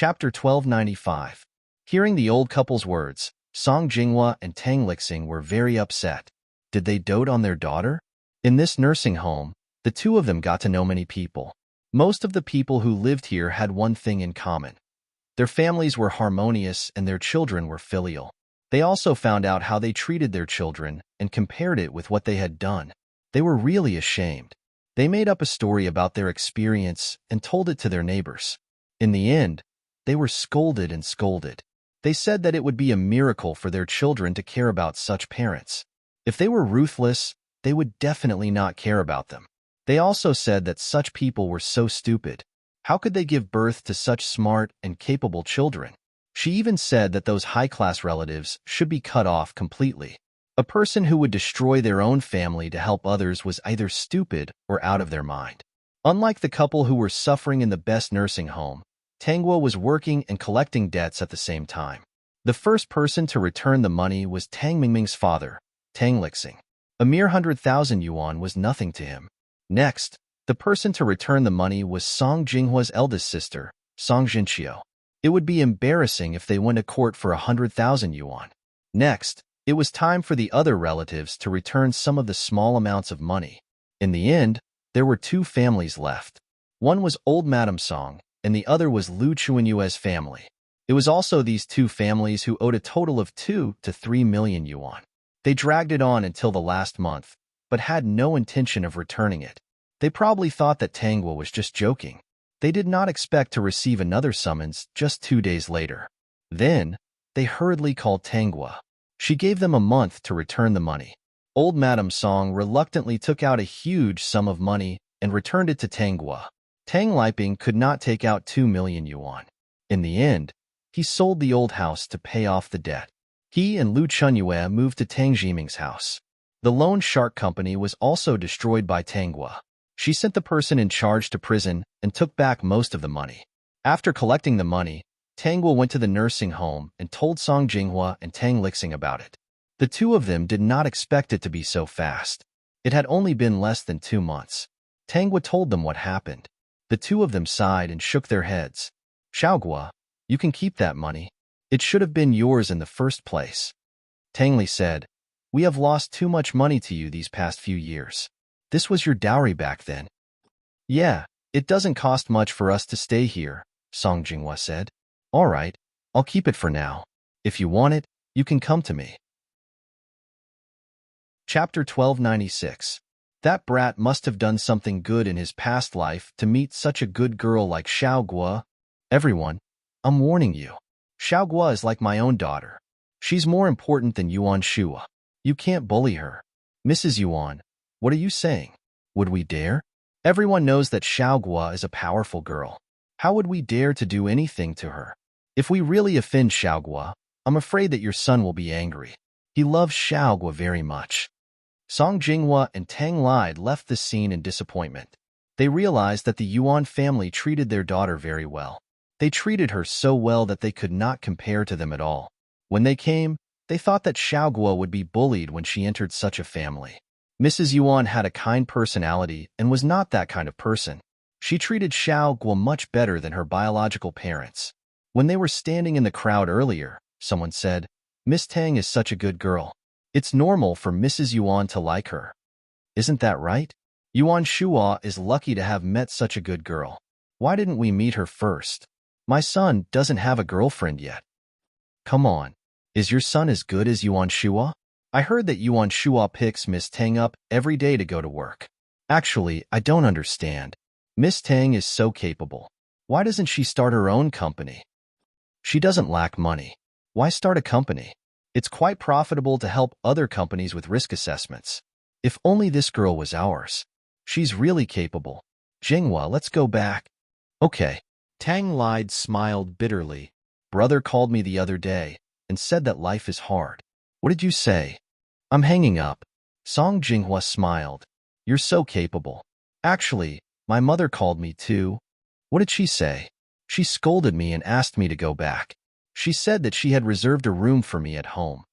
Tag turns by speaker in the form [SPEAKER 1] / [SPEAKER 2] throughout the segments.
[SPEAKER 1] Chapter 1295. Hearing the old couple's words, Song Jinghua and Tang Lixing were very upset. Did they dote on their daughter? In this nursing home, the two of them got to know many people. Most of the people who lived here had one thing in common. Their families were harmonious and their children were filial. They also found out how they treated their children and compared it with what they had done. They were really ashamed. They made up a story about their experience and told it to their neighbors. In the end, they were scolded and scolded. They said that it would be a miracle for their children to care about such parents. If they were ruthless, they would definitely not care about them. They also said that such people were so stupid. How could they give birth to such smart and capable children? She even said that those high-class relatives should be cut off completely. A person who would destroy their own family to help others was either stupid or out of their mind. Unlike the couple who were suffering in the best nursing home, Tanguo was working and collecting debts at the same time. The first person to return the money was Tang Mingming's father, Tang Lixing. A mere 100,000 yuan was nothing to him. Next, the person to return the money was Song Jinghua's eldest sister, Song Jinqiu. It would be embarrassing if they went to court for 100,000 yuan. Next, it was time for the other relatives to return some of the small amounts of money. In the end, there were two families left. One was old Madame Song, and the other was Lu Chuanyue's family. It was also these two families who owed a total of 2 to 3 million yuan. They dragged it on until the last month, but had no intention of returning it. They probably thought that Tanguo was just joking. They did not expect to receive another summons just 2 days later. Then, they hurriedly called Tanguo. She gave them a month to return the money. Old Madame Song reluctantly took out a huge sum of money and returned it to Tanguo. Tang Liping could not take out 2 million yuan. In the end, he sold the old house to pay off the debt. He and Lu Chunyue moved to Tang Jiming's house. The loan shark company was also destroyed by Tanguo. She sent the person in charge to prison and took back most of the money. After collecting the money, Tanguo went to the nursing home and told Song Jinghua and Tang Lixing about it. The two of them did not expect it to be so fast. It had only been less than 2 months. Tanguo told them what happened. The two of them sighed and shook their heads. Xiaoguo, you can keep that money. It should have been yours in the first place. Tang Li said, we have lost too much money to you these past few years. This was your dowry back then. Yeah, it doesn't cost much for us to stay here, Song Jinghua said. All right, I'll keep it for now. If you want it, you can come to me. Chapter 1296. That brat must have done something good in his past life to meet such a good girl like Xiaoguo. Everyone, I'm warning you. Xiaoguo is like my own daughter. She's more important than Yuan Shua. You can't bully her. Mrs. Yuan, what are you saying? Would we dare? Everyone knows that Xiaoguo is a powerful girl. How would we dare to do anything to her? If we really offend Xiaoguo, I'm afraid that your son will be angry. He loves Xiaoguo very much. Song Jinghua and Tang Li left the scene in disappointment. They realized that the Yuan family treated their daughter very well. They treated her so well that they could not compare to them at all. When they came, they thought that Xiaoguo would be bullied when she entered such a family. Mrs. Yuan had a kind personality and was not that kind of person. She treated Xiaoguo much better than her biological parents. When they were standing in the crowd earlier, someone said, Miss Tang is such a good girl. It's normal for Mrs. Yuan to like her. Isn't that right? Yuan Shua is lucky to have met such a good girl. Why didn't we meet her first? My son doesn't have a girlfriend yet. Come on. Is your son as good as Yuan Shua? I heard that Yuan Shua picks Miss Tang up every day to go to work. Actually, I don't understand. Miss Tang is so capable. Why doesn't she start her own company? She doesn't lack money. Why start a company? It's quite profitable to help other companies with risk assessments. If only this girl was ours. She's really capable. Jinghua, let's go back. Okay. Tang Li smiled bitterly. Brother called me the other day and said that life is hard. What did you say? I'm hanging up. Song Jinghua smiled. You're so capable. Actually, my mother called me too. What did she say? She scolded me and asked me to go back. She said that she had reserved a room for me at home.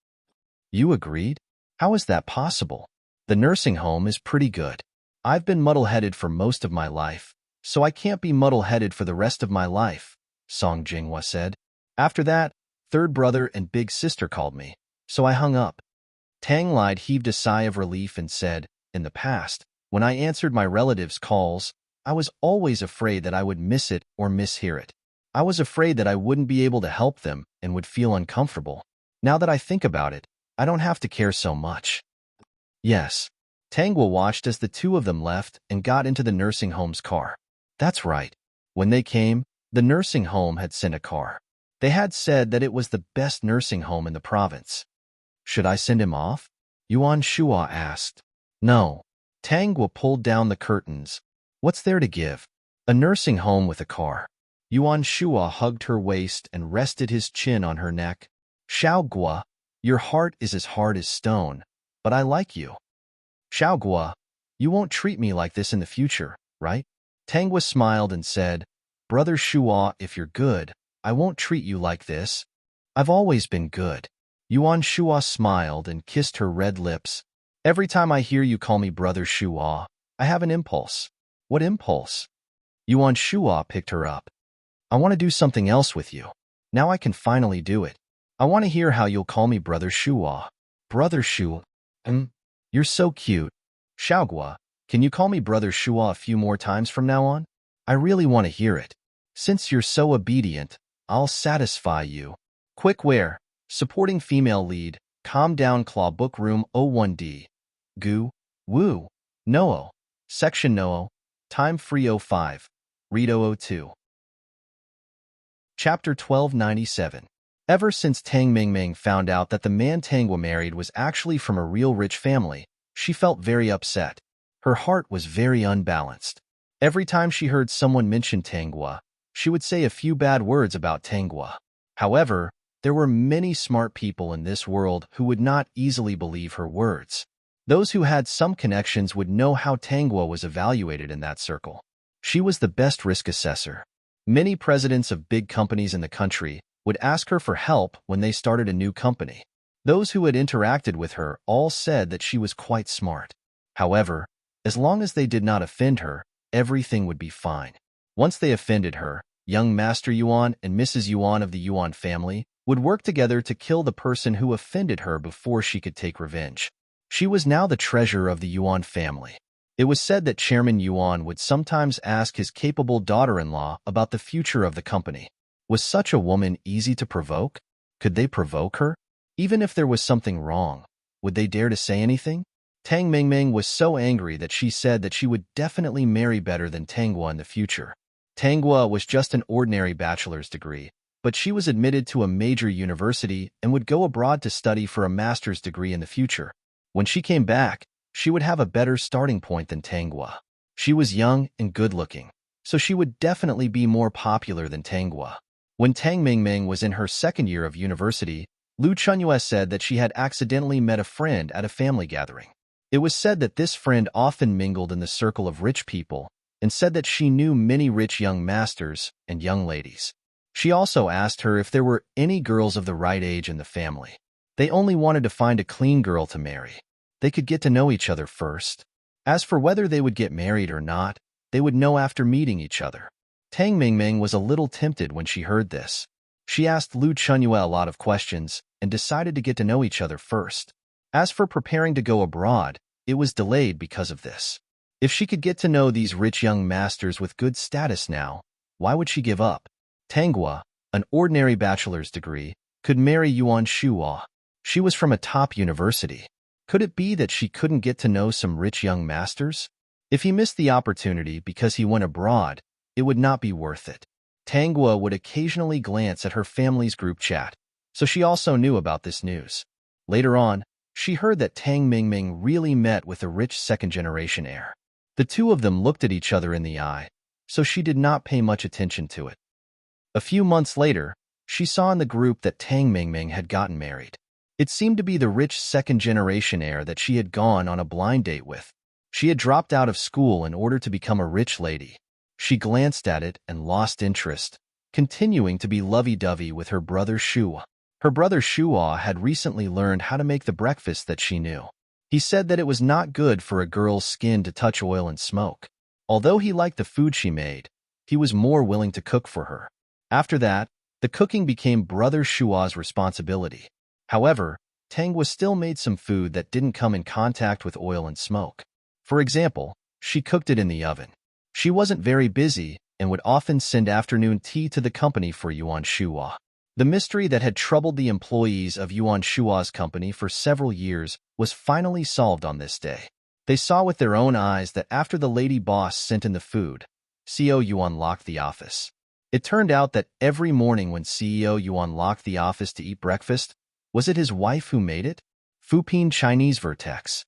[SPEAKER 1] You agreed? How is that possible? The nursing home is pretty good. I've been muddle-headed for most of my life, so I can't be muddle-headed for the rest of my life. Song Jinghua said. After that, third brother and big sister called me, so I hung up. Tang lied heaved a sigh of relief and said, in the past, when I answered my relatives' calls, I was always afraid that I would miss it or mishear it. I was afraid that I wouldn't be able to help them and would feel uncomfortable. Now that I think about it, I don't have to care so much. Yes. Tangwa watched as the two of them left and got into the nursing home's car. That's right. When they came, the nursing home had sent a car. They had said that it was the best nursing home in the province. Should I send him off? Yuan Shua asked. No. Tangwa pulled down the curtains. What's there to give? A nursing home with a car. Yuan Shua hugged her waist and rested his chin on her neck. Xiaogua, your heart is as hard as stone, but I like you. Xiaogua, you won't treat me like this in the future, right? Tangwa smiled and said, Brother Shua, if you're good, I won't treat you like this. I've always been good. Yuan Shua smiled and kissed her red lips. Every time I hear you call me Brother Shua, I have an impulse. What impulse? Yuan Shua picked her up. I want to do something else with you. Now I can finally do it. I want to hear how you'll call me Brother Shua. Brother Shua? You're so cute. Xiaogua, can you call me Brother Shua a few more times from now on? I really want to hear it. Since you're so obedient, I'll satisfy you. Quick wear. Supporting female lead. Calm down Claw Book Room 01D. Gu. Woo. Noo. Section Noo. Time Free 05. Read 002. Chapter 1297. Ever since Tang Mingming found out that the man Tangwa married was actually from a real rich family, she felt very upset. Her heart was very unbalanced. Every time she heard someone mention Tangwa, she would say a few bad words about Tangwa. However, there were many smart people in this world who would not easily believe her words. Those who had some connections would know how Tangwa was evaluated in that circle. She was the best risk assessor. Many presidents of big companies in the country would ask her for help when they started a new company. Those who had interacted with her all said that she was quite smart. However, as long as they did not offend her, everything would be fine. Once they offended her, young Master Yuan and Mrs. Yuan of the Yuan family would work together to kill the person who offended her before she could take revenge. She was now the treasurer of the Yuan family. It was said that Chairman Yuan would sometimes ask his capable daughter-in-law about the future of the company. Was such a woman easy to provoke? Could they provoke her? Even if there was something wrong, would they dare to say anything? Tang Mingming was so angry that she said that she would definitely marry better than Tangwa in the future. Tangwa was just an ordinary bachelor's degree, but she was admitted to a major university and would go abroad to study for a master's degree in the future. When she came back, she would have a better starting point than Tangwa. She was young and good-looking, so she would definitely be more popular than Tangwa. When Tang Mingming was in her second year of university, Lu Chunyue said that she had accidentally met a friend at a family gathering. It was said that this friend often mingled in the circle of rich people and said that she knew many rich young masters and young ladies. She also asked her if there were any girls of the right age in the family. They only wanted to find a clean girl to marry. They could get to know each other first. As for whether they would get married or not, they would know after meeting each other. Tang Mingming was a little tempted when she heard this. She asked Lu Chunyue a lot of questions and decided to get to know each other first. As for preparing to go abroad, it was delayed because of this. If she could get to know these rich young masters with good status now, why would she give up? Tangwa, an ordinary bachelor's degree, could marry Yuan Shua. She was from a top university. Could it be that she couldn't get to know some rich young masters? If he missed the opportunity because he went abroad, it would not be worth it. Tangwa would occasionally glance at her family's group chat, so she also knew about this news. Later on, she heard that Tang Mingming really met with a rich second-generation heir. The two of them looked at each other in the eye, so she did not pay much attention to it. A few months later, she saw in the group that Tang Mingming had gotten married. It seemed to be the rich second-generation heir that she had gone on a blind date with. She had dropped out of school in order to become a rich lady. She glanced at it and lost interest, continuing to be lovey-dovey with her brother Shua. Her brother Shua had recently learned how to make the breakfast that she knew. He said that it was not good for a girl's skin to touch oil and smoke. Although he liked the food she made, he was more willing to cook for her. After that, the cooking became Brother Shua's responsibility. However, Tangwa still made some food that didn't come in contact with oil and smoke. For example, she cooked it in the oven. She wasn't very busy and would often send afternoon tea to the company for Yuan Shua. The mystery that had troubled the employees of Yuan Shua's company for several years was finally solved on this day. They saw with their own eyes that after the lady boss sent in the food, CEO Yuan locked the office. It turned out that every morning when CEO Yuan locked the office to eat breakfast, was it his wife who made it? Fuping Chinese Vertex.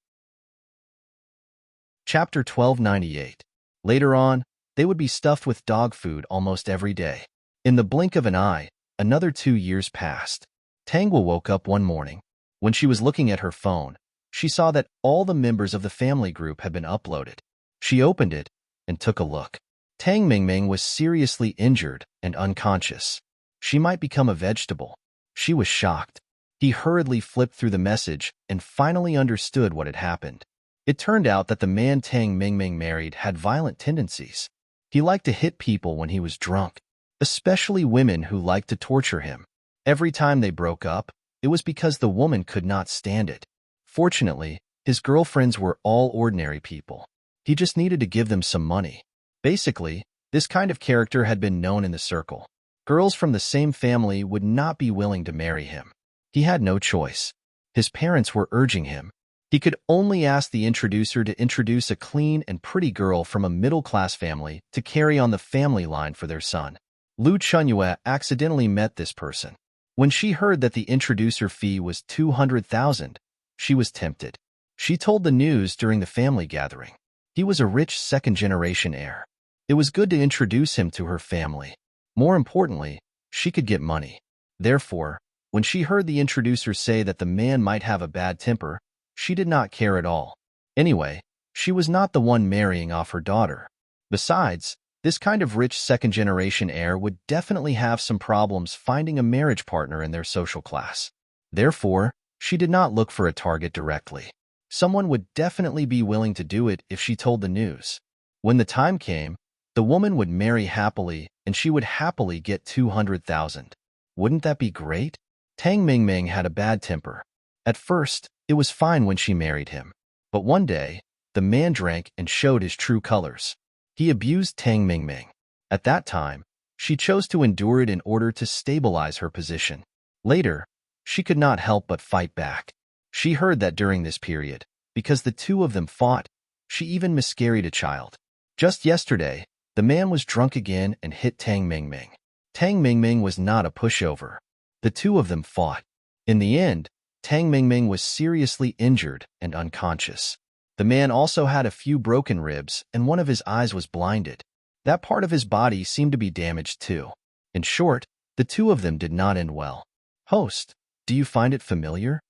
[SPEAKER 1] Chapter 1298. Later on, they would be stuffed with dog food almost every day. In the blink of an eye, another 2 years passed. Tangwa woke up one morning. When she was looking at her phone, she saw that all the members of the family group had been uploaded. She opened it and took a look. Tang Mingming was seriously injured and unconscious. She might become a vegetable. She was shocked. He hurriedly flipped through the message and finally understood what had happened. It turned out that the man Tang Mingming married had violent tendencies. He liked to hit people when he was drunk, especially women who liked to torture him. Every time they broke up, it was because the woman could not stand it. Fortunately, his girlfriends were all ordinary people. He just needed to give them some money. Basically, this kind of character had been known in the circle. Girls from the same family would not be willing to marry him. He had no choice. His parents were urging him. He could only ask the introducer to introduce a clean and pretty girl from a middle-class family to carry on the family line for their son. Lu Chunyue accidentally met this person. When she heard that the introducer fee was 200,000, she was tempted. She told the news during the family gathering. He was a rich second-generation heir. It was good to introduce him to her family. More importantly, she could get money. Therefore, when she heard the introducer say that the man might have a bad temper, she did not care at all. Anyway, she was not the one marrying off her daughter. Besides, this kind of rich second-generation heir would definitely have some problems finding a marriage partner in their social class. Therefore, she did not look for a target directly. Someone would definitely be willing to do it if she told the news. When the time came, the woman would marry happily and she would happily get 200,000. Wouldn't that be great? Tang Mingming had a bad temper. At first, it was fine when she married him. But one day, the man drank and showed his true colors. He abused Tang Mingming. At that time, she chose to endure it in order to stabilize her position. Later, she could not help but fight back. She heard that during this period, because the two of them fought, she even miscarried a child. Just yesterday, the man was drunk again and hit Tang Mingming. Tang Mingming was not a pushover. The two of them fought. In the end, Tang Mingming was seriously injured and unconscious. The man also had a few broken ribs and one of his eyes was blinded. That part of his body seemed to be damaged too. In short, the two of them did not end well. Host, do you find it familiar?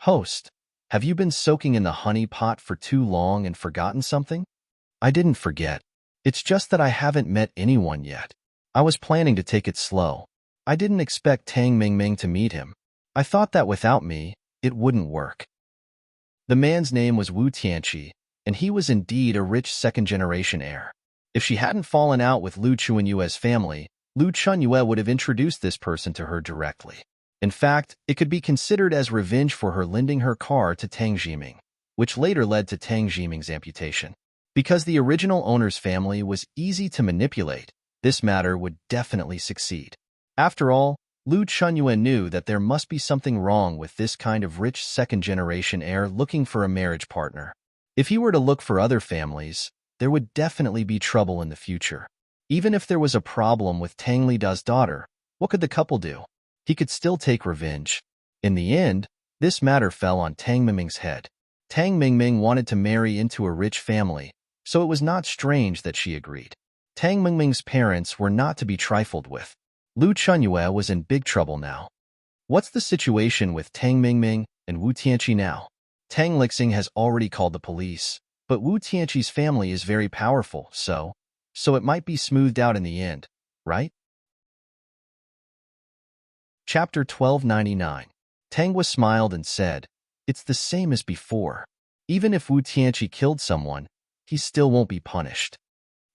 [SPEAKER 1] Host, have you been soaking in the honey pot for too long and forgotten something? I didn't forget. It's just that I haven't met anyone yet. I was planning to take it slow. I didn't expect Tang Mingming to meet him. I thought that without me, it wouldn't work. The man's name was Wu Tianqi, and he was indeed a rich second-generation heir. If she hadn't fallen out with Lu Chunyue's family, Lu Chunyue would have introduced this person to her directly. In fact, it could be considered as revenge for her lending her car to Tang Jiming, which later led to Tang Jiming's amputation. Because the original owner's family was easy to manipulate, this matter would definitely succeed. After all, Lu Chunyue knew that there must be something wrong with this kind of rich second-generation heir looking for a marriage partner. If he were to look for other families, there would definitely be trouble in the future. Even if there was a problem with Tang Lida's daughter, what could the couple do? He could still take revenge. In the end, this matter fell on Tang Mingming's head. Tang Mingming wanted to marry into a rich family, so it was not strange that she agreed. Tang Mingming's parents were not to be trifled with. Lu Chunyue was in big trouble now. What's the situation with Tang Mingming and Wu Tianqi now? Tang Lixing has already called the police, but Wu Tianqi's family is very powerful, so it might be smoothed out in the end, right? Chapter 1299. Tangwa smiled and said, "It's the same as before. Even if Wu Tianqi killed someone, he still won't be punished."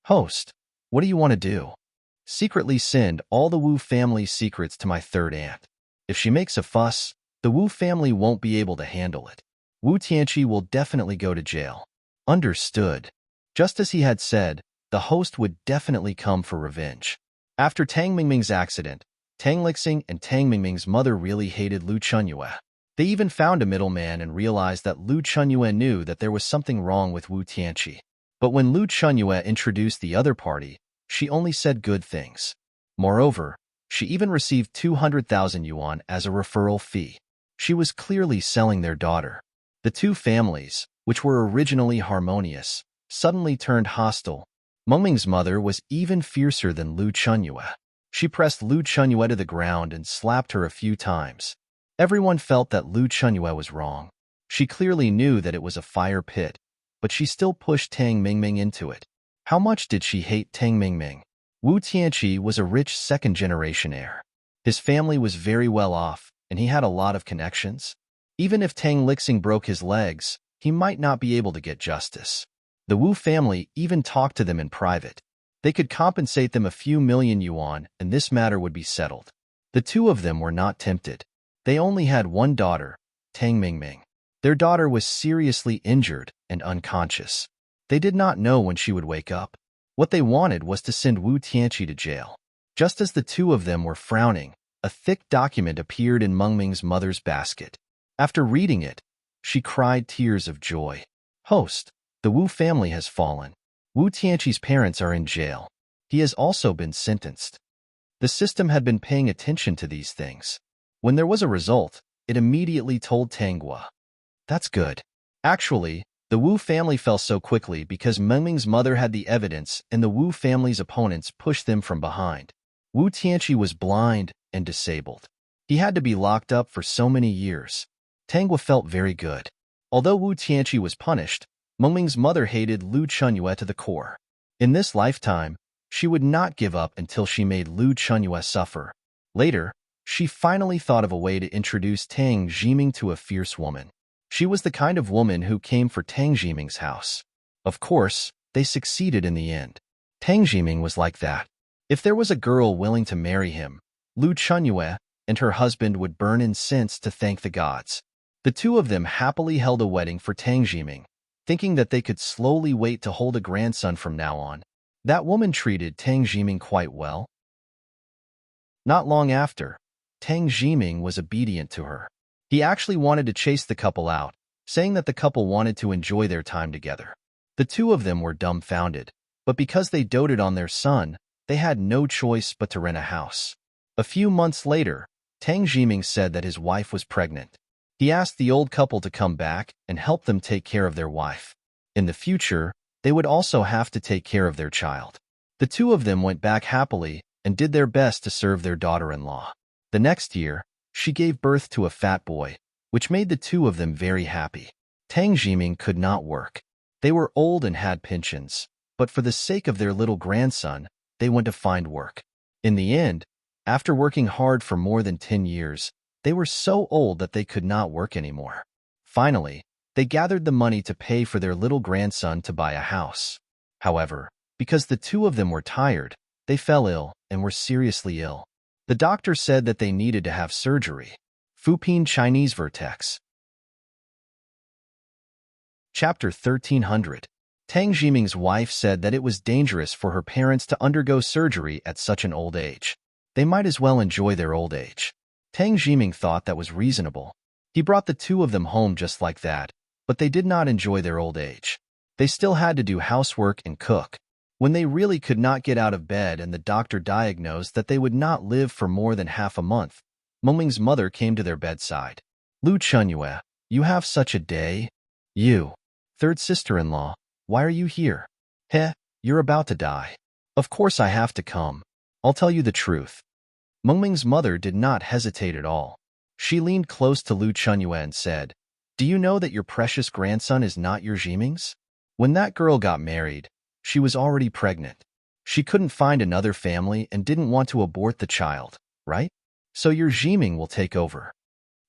[SPEAKER 1] Host, what do you want to do? secretly send all the Wu family's secrets to my third aunt. If she makes a fuss, the Wu family won't be able to handle it. Wu Tianqi will definitely go to jail. Understood. Just as he had said, the host would definitely come for revenge. After Tang Mingming's accident, Tang Lixing and Tang Mingming's mother really hated Lu Chunyue. They even found a middleman and realized that Lu Chunyue knew that there was something wrong with Wu Tianqi. But when Lu Chunyue introduced the other party, she only said good things. Moreover, she even received 200,000 yuan as a referral fee. She was clearly selling their daughter. The two families, which were originally harmonious, suddenly turned hostile. Mengming's mother was even fiercer than Lu Chunyue. She pressed Lu Chunyue to the ground and slapped her a few times. Everyone felt that Lu Chunyue was wrong. She clearly knew that it was a fire pit, but she still pushed Tang Mingming into it. How much did she hate Tang Mingming? Wu Tianqi was a rich second-generation heir. His family was very well off, and he had a lot of connections. Even if Tang Lixing broke his legs, he might not be able to get justice. The Wu family even talked to them in private. They could compensate them a few million yuan, and this matter would be settled. The two of them were not tempted. They only had one daughter, Tang Mingming. Their daughter was seriously injured and unconscious. They did not know when she would wake up. What they wanted was to send Wu Tianqi to jail. Just as the two of them were frowning, a thick document appeared in Mengming's mother's basket. After reading it, she cried tears of joy. Host, the Wu family has fallen. Wu Tianqi's parents are in jail. He has also been sentenced. The system had been paying attention to these things. When there was a result, it immediately told Tanghua. That's good. Actually, the Wu family fell so quickly because Mengming's mother had the evidence and the Wu family's opponents pushed them from behind. Wu Tianqi was blind and disabled. He had to be locked up for so many years. Tanghua felt very good. Although Wu Tianqi was punished, Mengming's mother hated Lu Chunyue to the core. In this lifetime, she would not give up until she made Lu Chunyue suffer. Later, she finally thought of a way to introduce Tang Jiming to a fierce woman. She was the kind of woman who came for Tang Jiming's house. Of course, they succeeded in the end. Tang Jiming was like that. If there was a girl willing to marry him, Lu Chunyue and her husband would burn incense to thank the gods. The two of them happily held a wedding for Tang Jiming, thinking that they could slowly wait to hold a grandson from now on. That woman treated Tang Jiming quite well. Not long after, Tang Jiming was obedient to her. He actually wanted to chase the couple out, saying that the couple wanted to enjoy their time together. The two of them were dumbfounded, but because they doted on their son, they had no choice but to rent a house. A few months later, Tang Jiming said that his wife was pregnant. He asked the old couple to come back and help them take care of their wife. In the future, they would also have to take care of their child. The two of them went back happily and did their best to serve their daughter-in-law. The next year, she gave birth to a fat boy, which made the two of them very happy. Tang Jiming could not work. They were old and had pensions, but for the sake of their little grandson, they went to find work. In the end, after working hard for more than 10 years, they were so old that they could not work anymore. Finally, they gathered the money to pay for their little grandson to buy a house. However, because the two of them were tired, they fell ill and were seriously ill. The doctor said that they needed to have surgery. Fupin Chinese Vertex. Chapter 1300. Tang Jiming's wife said that it was dangerous for her parents to undergo surgery at such an old age. They might as well enjoy their old age. Tang Jiming thought that was reasonable. He brought the two of them home just like that, but they did not enjoy their old age. They still had to do housework and cook. When they really could not get out of bed and the doctor diagnosed that they would not live for more than half a month, Mengming's mother came to their bedside. Lu Chunyue, you have such a day? You, third sister-in-law, why are you here? Heh, you're about to die. Of course I have to come. I'll tell you the truth. Mengming's mother did not hesitate at all. She leaned close to Lu Chunyue and said, Do you know that your precious grandson is not your Jiming's? When that girl got married, she was already pregnant. She couldn't find another family and didn't want to abort the child, right? So your Jiming will take over.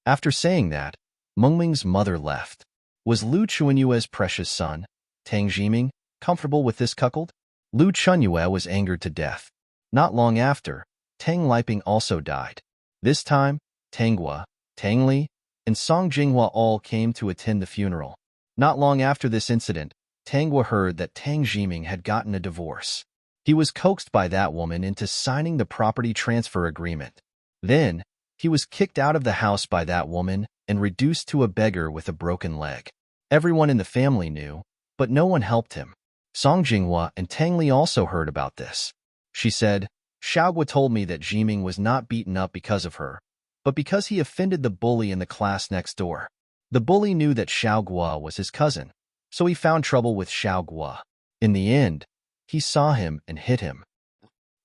[SPEAKER 1] After saying that, Mengming's mother left. Was Lu Chunyue's precious son, Tang Jiming, comfortable with this cuckold? Lu Chunyue was angered to death. Not long after, Tang Liping also died. This time, Tanghua, Tang Li, and Song Jinghua all came to attend the funeral. Not long after this incident, Tanghua heard that Tang Jiming had gotten a divorce. He was coaxed by that woman into signing the property transfer agreement. Then, he was kicked out of the house by that woman and reduced to a beggar with a broken leg. Everyone in the family knew, but no one helped him. Song Jinghua and Tang Li also heard about this. She said, Xiaogua told me that Jiming was not beaten up because of her, but because he offended the bully in the class next door. The bully knew that Xiaogua was his cousin, so he found trouble with Xiaogua. In the end, he saw him and hit him.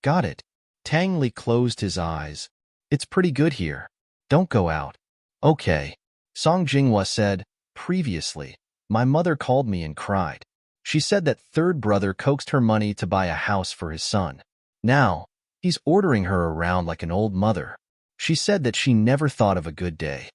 [SPEAKER 1] Got it. Tang Li closed his eyes. It's pretty good here. Don't go out. Okay. Song Jinghua said, previously, my mother called me and cried. She said that third brother coaxed her money to buy a house for his son. Now, he's ordering her around like an old mother. She said that she never thought of a good day.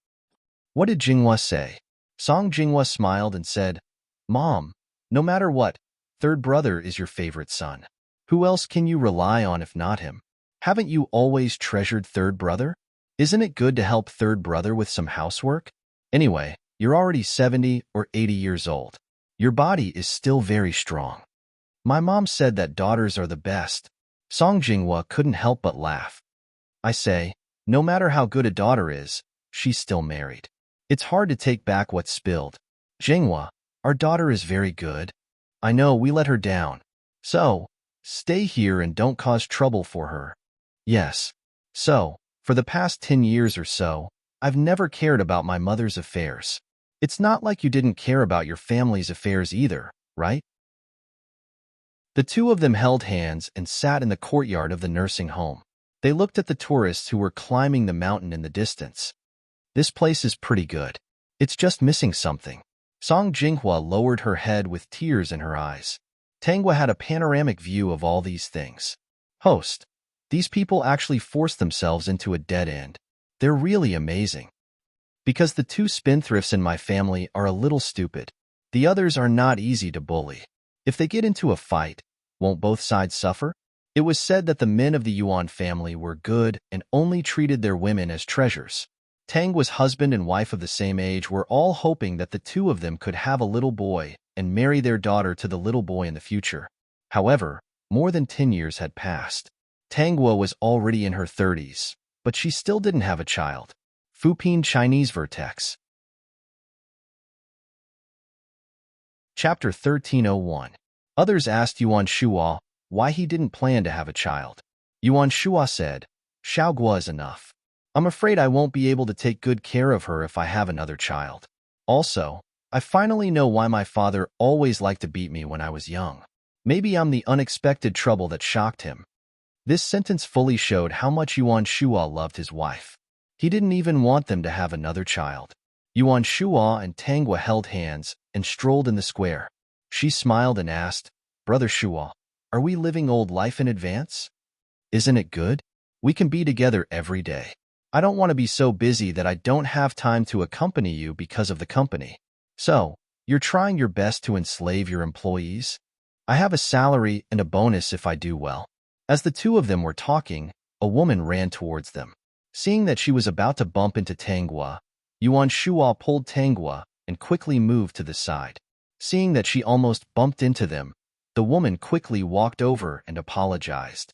[SPEAKER 1] What did Jinghua say? Song Jinghua smiled and said, Mom, no matter what, third brother is your favorite son. Who else can you rely on if not him? Haven't you always treasured third brother? Isn't it good to help third brother with some housework? Anyway, you're already 70 or 80 years old. Your body is still very strong. My mom said that daughters are the best. Song Jinghua couldn't help but laugh. I say, no matter how good a daughter is, she's still married. It's hard to take back what's spilled. Jinghua, our daughter is very good. I know we let her down. So, stay here and don't cause trouble for her. Yes. So, for the past 10 years or so, I've never cared about my mother's affairs. It's not like you didn't care about your family's affairs either, right? The two of them held hands and sat in the courtyard of the nursing home. They looked at the tourists who were climbing the mountain in the distance. This place is pretty good. It's just missing something. Song Jinghua lowered her head with tears in her eyes. Tanghua had a panoramic view of all these things. Host, these people actually forced themselves into a dead end. They're really amazing. Because the two spendthrifts in my family are a little stupid. The others are not easy to bully. If they get into a fight, won't both sides suffer? It was said that the men of the Yuan family were good and only treated their women as treasures. Tanghua's husband and wife of the same age were all hoping that the two of them could have a little boy and marry their daughter to the little boy in the future. However, more than 10 years had passed. Tanghua was already in her 30s, but she still didn't have a child. Fuping Chinese Vertex. Chapter 1301. Others asked Yuan Shuo why he didn't plan to have a child. Yuan Shuo said, Xiaogua is enough. I'm afraid I won't be able to take good care of her if I have another child. Also, I finally know why my father always liked to beat me when I was young. Maybe I'm the unexpected trouble that shocked him. This sentence fully showed how much Yuan Shuo loved his wife. He didn't even want them to have another child. Yuan Shuo and Tanghua held hands and strolled in the square. She smiled and asked, Brother Shuo, are we living old life in advance? Isn't it good? We can be together every day. I don't want to be so busy that I don't have time to accompany you because of the company. So, you're trying your best to enslave your employees? I have a salary and a bonus if I do well. As the two of them were talking, a woman ran towards them. Seeing that she was about to bump into Tanghua, Yuan Shuo pulled Tanghua and quickly moved to the side. Seeing that she almost bumped into them, the woman quickly walked over and apologized.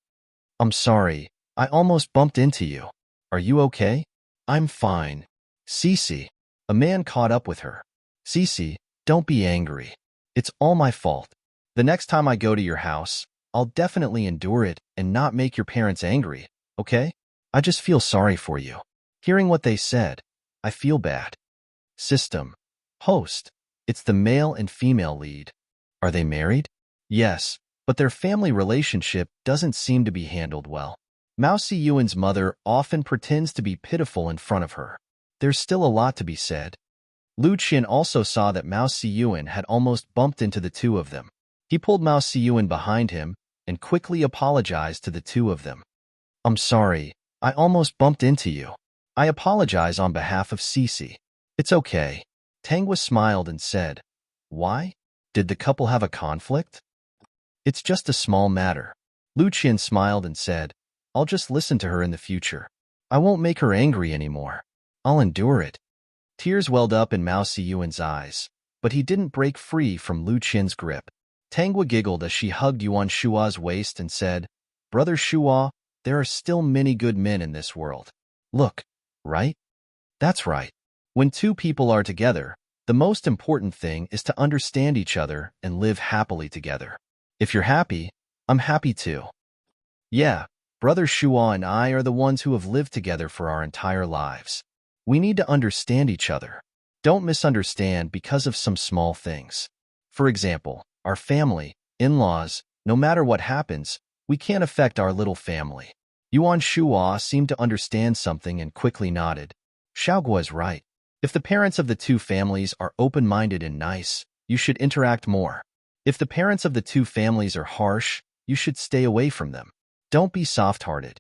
[SPEAKER 1] I'm sorry, I almost bumped into you. Are you okay? I'm fine. Cece. A man caught up with her. Cece, don't be angry. It's all my fault. The next time I go to your house, I'll definitely endure it and not make your parents angry, okay? I just feel sorry for you. Hearing what they said, I feel bad. System. Host. It's the male and female lead. Are they married? Yes, but their family relationship doesn't seem to be handled well. Mao Siyuan's mother often pretends to be pitiful in front of her. There's still a lot to be said. Lu Qin also saw that Mao Siyuan had almost bumped into the two of them. He pulled Mao Siyuan behind him and quickly apologized to the two of them. I'm sorry, I almost bumped into you. I apologize on behalf of Cece. It's okay. Tanghua smiled and said, Why? Did the couple have a conflict? It's just a small matter. Lu Qian smiled and said, I'll just listen to her in the future. I won't make her angry anymore. I'll endure it. Tears welled up in Mao Siyuan's eyes, but he didn't break free from Lu Qian's grip. Tanghua giggled as she hugged Yuan Shua's waist and said, Brother Shua, there are still many good men in this world. Look, right? That's right. When two people are together, the most important thing is to understand each other and live happily together. If you're happy, I'm happy too. Yeah, Brother Shua and I are the ones who have lived together for our entire lives. We need to understand each other. Don't misunderstand because of some small things. For example, our family, in-laws, no matter what happens, we can't affect our little family. Yuan Shua seemed to understand something and quickly nodded. Xiaoguo is right. If the parents of the two families are open-minded and nice, you should interact more. If the parents of the two families are harsh, you should stay away from them. Don't be soft-hearted.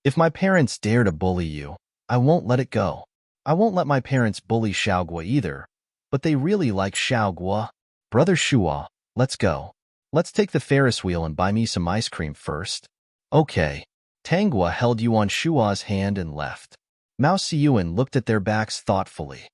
[SPEAKER 1] If my parents dare to bully you, I won't let it go. I won't let my parents bully Xiaoguo either, but they really like Xiaoguo. Brother Shua, let's go. Let's take the Ferris wheel and buy me some ice cream first. Okay. Tanghua held Yuan Shua's hand and left. Mao Siyuan looked at their backs thoughtfully.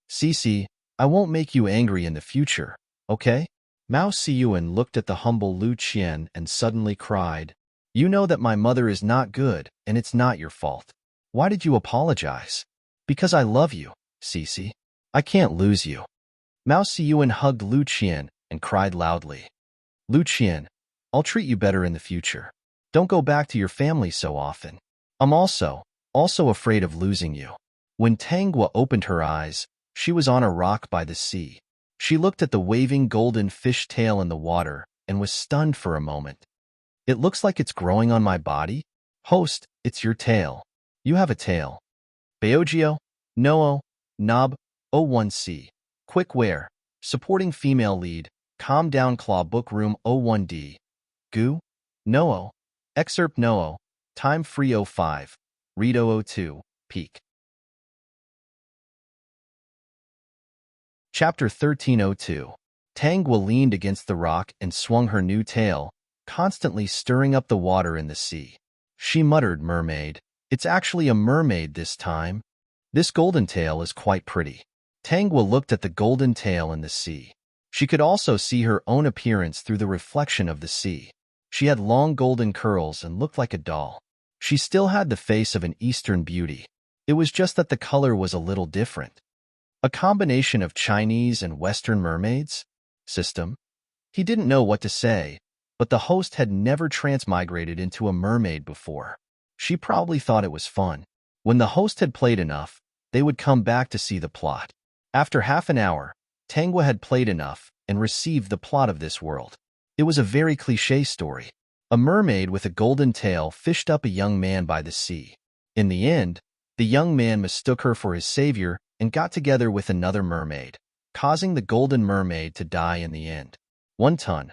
[SPEAKER 1] Cici, I won't make you angry in the future, okay? Mao Siyuan looked at the humble Lu Qian and suddenly cried, You know that my mother is not good, and it's not your fault. Why did you apologize? Because I love you, Cici. I can't lose you. Mao Siyuan hugged Lu Qian and cried loudly. Lu Qian, I'll treat you better in the future. Don't go back to your family so often. I'm also afraid of losing you. When Tanghua opened her eyes, she was on a rock by the sea. She looked at the waving golden fish tail in the water and was stunned for a moment. It looks like it's growing on my body? Host, it's your tail. You have a tail. Beogio, Noo, Nob, O1C. Quick wear. Supporting female lead. Calm down claw book room O1D. Gu, Noo. Excerpt Noo. Time free 05. Read 002. Peak. Chapter 1302. Tanghua leaned against the rock and swung her new tail, constantly stirring up the water in the sea. She muttered, Mermaid. It's actually a mermaid this time. This golden tail is quite pretty. Tanghua looked at the golden tail in the sea. She could also see her own appearance through the reflection of the sea. She had long golden curls and looked like a doll. She still had the face of an Eastern beauty. It was just that the color was a little different. A combination of Chinese and Western mermaids? System? He didn't know what to say, but the host had never transmigrated into a mermaid before. She probably thought it was fun. When the host had played enough, they would come back to see the plot. After half an hour, Tanghua had played enough and received the plot of this world. It was a very cliché story. A mermaid with a golden tail fished up a young man by the sea. In the end, the young man mistook her for his savior and got together with another mermaid, causing the golden mermaid to die in the end. 1 ton,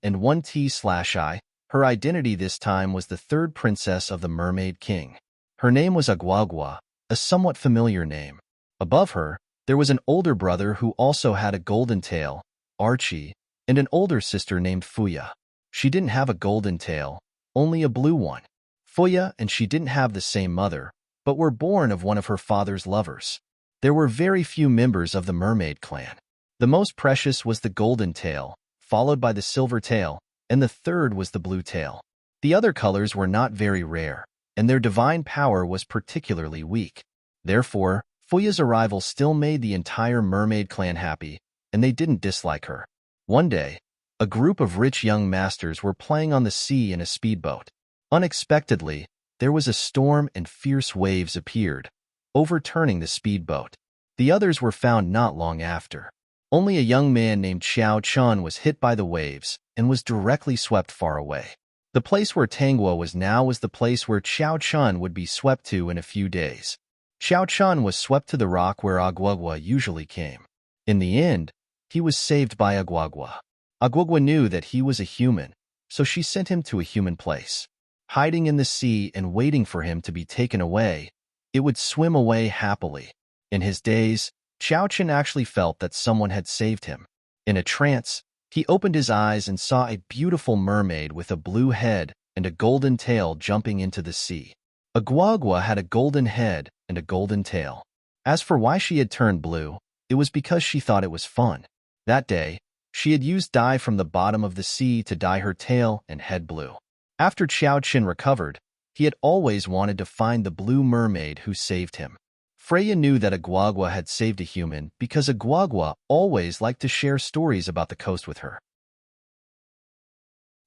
[SPEAKER 1] and 1 T/I. Her identity this time was the third princess of the Mermaid King. Her name was Agwagwa, a somewhat familiar name. Above her, there was an older brother who also had a golden tail, Archie, and an older sister named Fuya. She didn't have a golden tail, only a blue one. Fuya and she didn't have the same mother, but were born of one of her father's lovers. There were very few members of the mermaid clan. The most precious was the golden tail, followed by the silver tail, and the third was the blue tail. The other colors were not very rare, and their divine power was particularly weak. Therefore, Fuya's arrival still made the entire mermaid clan happy, and they didn't dislike her. One day, a group of rich young masters were playing on the sea in a speedboat. Unexpectedly, there was a storm and fierce waves appeared, overturning the speedboat. The others were found not long after. Only a young man named Xiao Chun was hit by the waves and was directly swept far away. The place where Tanghua was now was the place where Xiao Chun would be swept to in a few days. Xiao Chun was swept to the rock where Agwagwa usually came. In the end, he was saved by Agwagwa. Agwagwa knew that he was a human, so she sent him to a human place. Hiding in the sea and waiting for him to be taken away, it would swim away happily. In his days, Xiao Chun actually felt that someone had saved him. In a trance, He opened his eyes and saw a beautiful mermaid with a blue head and a golden tail jumping into the sea. Agwagwa had a golden head and a golden tail. As for why she had turned blue, it was because she thought it was fun. That day, she had used dye from the bottom of the sea to dye her tail and head blue. After Xiao Qin recovered, he had always wanted to find the blue mermaid who saved him. Freya knew that Agwagwa had saved a human because Agwagwa always liked to share stories about the coast with her.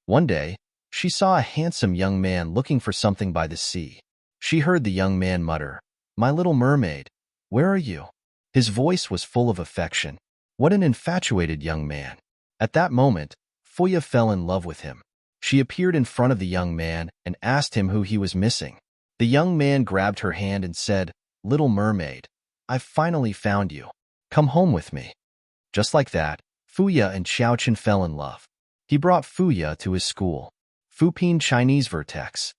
[SPEAKER 1] One day, she saw a handsome young man looking for something by the sea. She heard the young man mutter, "My little mermaid, where are you?" His voice was full of affection. What an infatuated young man. At that moment, Freya fell in love with him. She appeared in front of the young man and asked him who he was missing. The young man grabbed her hand and said, "Little mermaid, I've finally found you. Come home with me." Just like that, Fuya and Xiaoqin fell in love. He brought Fuya to his school, Fuping Chinese Vertex.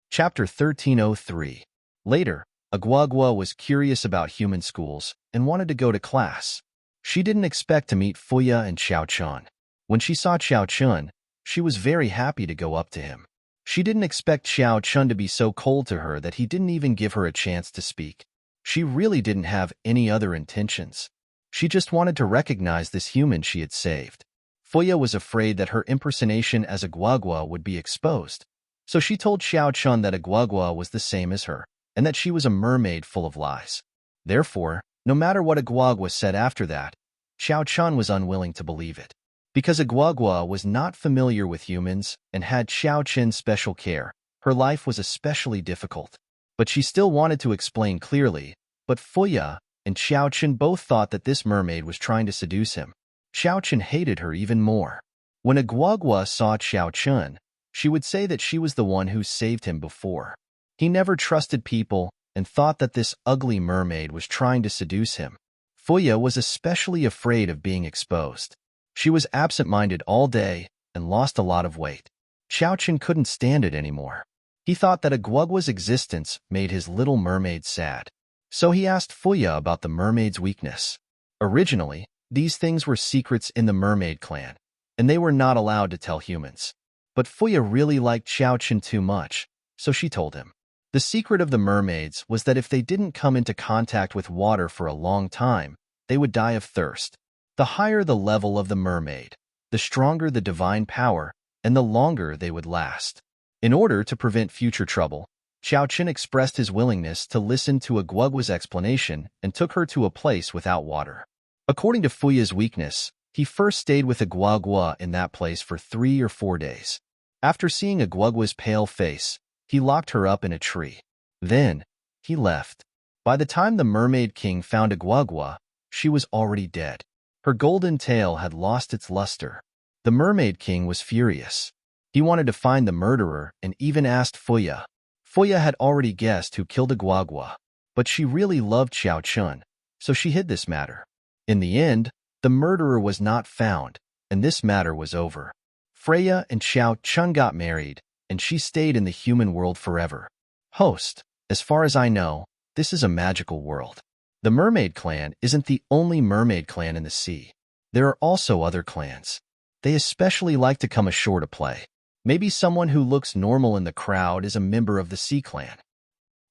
[SPEAKER 1] Chapter 1303. Later, Agwagwa was curious about human schools and wanted to go to class. She didn't expect to meet Fuya and Xiaoqin. When she saw Xiaoqin, she was very happy to go up to him. She didn't expect Xiaoqin to be so cold to her that he didn't even give her a chance to speak. She really didn't have any other intentions. She just wanted to recognize this human she had saved. Fuya was afraid that her impersonation as Agwagwa would be exposed, so she told Xiaoqin that Agwagwa was the same as her, and that she was a mermaid full of lies. Therefore, no matter what Agwagwa said after that, Xiaoqin was unwilling to believe it. Because Agwagwa was not familiar with humans and had Xiaoqin's special care, her life was especially difficult. But she still wanted to explain clearly, but Fuya and Xiaoqin both thought that this mermaid was trying to seduce him. Xiaoqin hated her even more. When Agwagwa saw Xiaoqin, she would say that she was the one who saved him before. He never trusted people and thought that this ugly mermaid was trying to seduce him. Fuya was especially afraid of being exposed. She was absent-minded all day and lost a lot of weight. Xiaoqin couldn't stand it anymore. He thought that Agwagwa's existence made his little mermaid sad. So he asked Fuya about the mermaid's weakness. Originally, these things were secrets in the mermaid clan, and they were not allowed to tell humans. But Fuya really liked Xiaoqin too much, so she told him. The secret of the mermaids was that if they didn't come into contact with water for a long time, they would die of thirst. The higher the level of the mermaid, the stronger the divine power, and the longer they would last. In order to prevent future trouble, Xiaoqin expressed his willingness to listen to Agwagwa's explanation and took her to a place without water. According to Fuya's weakness, he first stayed with Agwagwa in that place for 3 or 4 days. After seeing Agwagwa's pale face, he locked her up in a tree. Then, he left. By the time the Mermaid King found Agwagwa, she was already dead. Her golden tail had lost its luster. The Mermaid King was furious. He wanted to find the murderer and even asked Fuya. Fuya had already guessed who killed Agwagwa, but she really loved Xiaoqin, so she hid this matter. In the end, the murderer was not found, and this matter was over. Freya and Xiaoqin got married, and she stayed in the human world forever. Host, as far as I know, this is a magical world. The mermaid clan isn't the only mermaid clan in the sea. There are also other clans. They especially like to come ashore to play. Maybe someone who looks normal in the crowd is a member of the Sea Clan.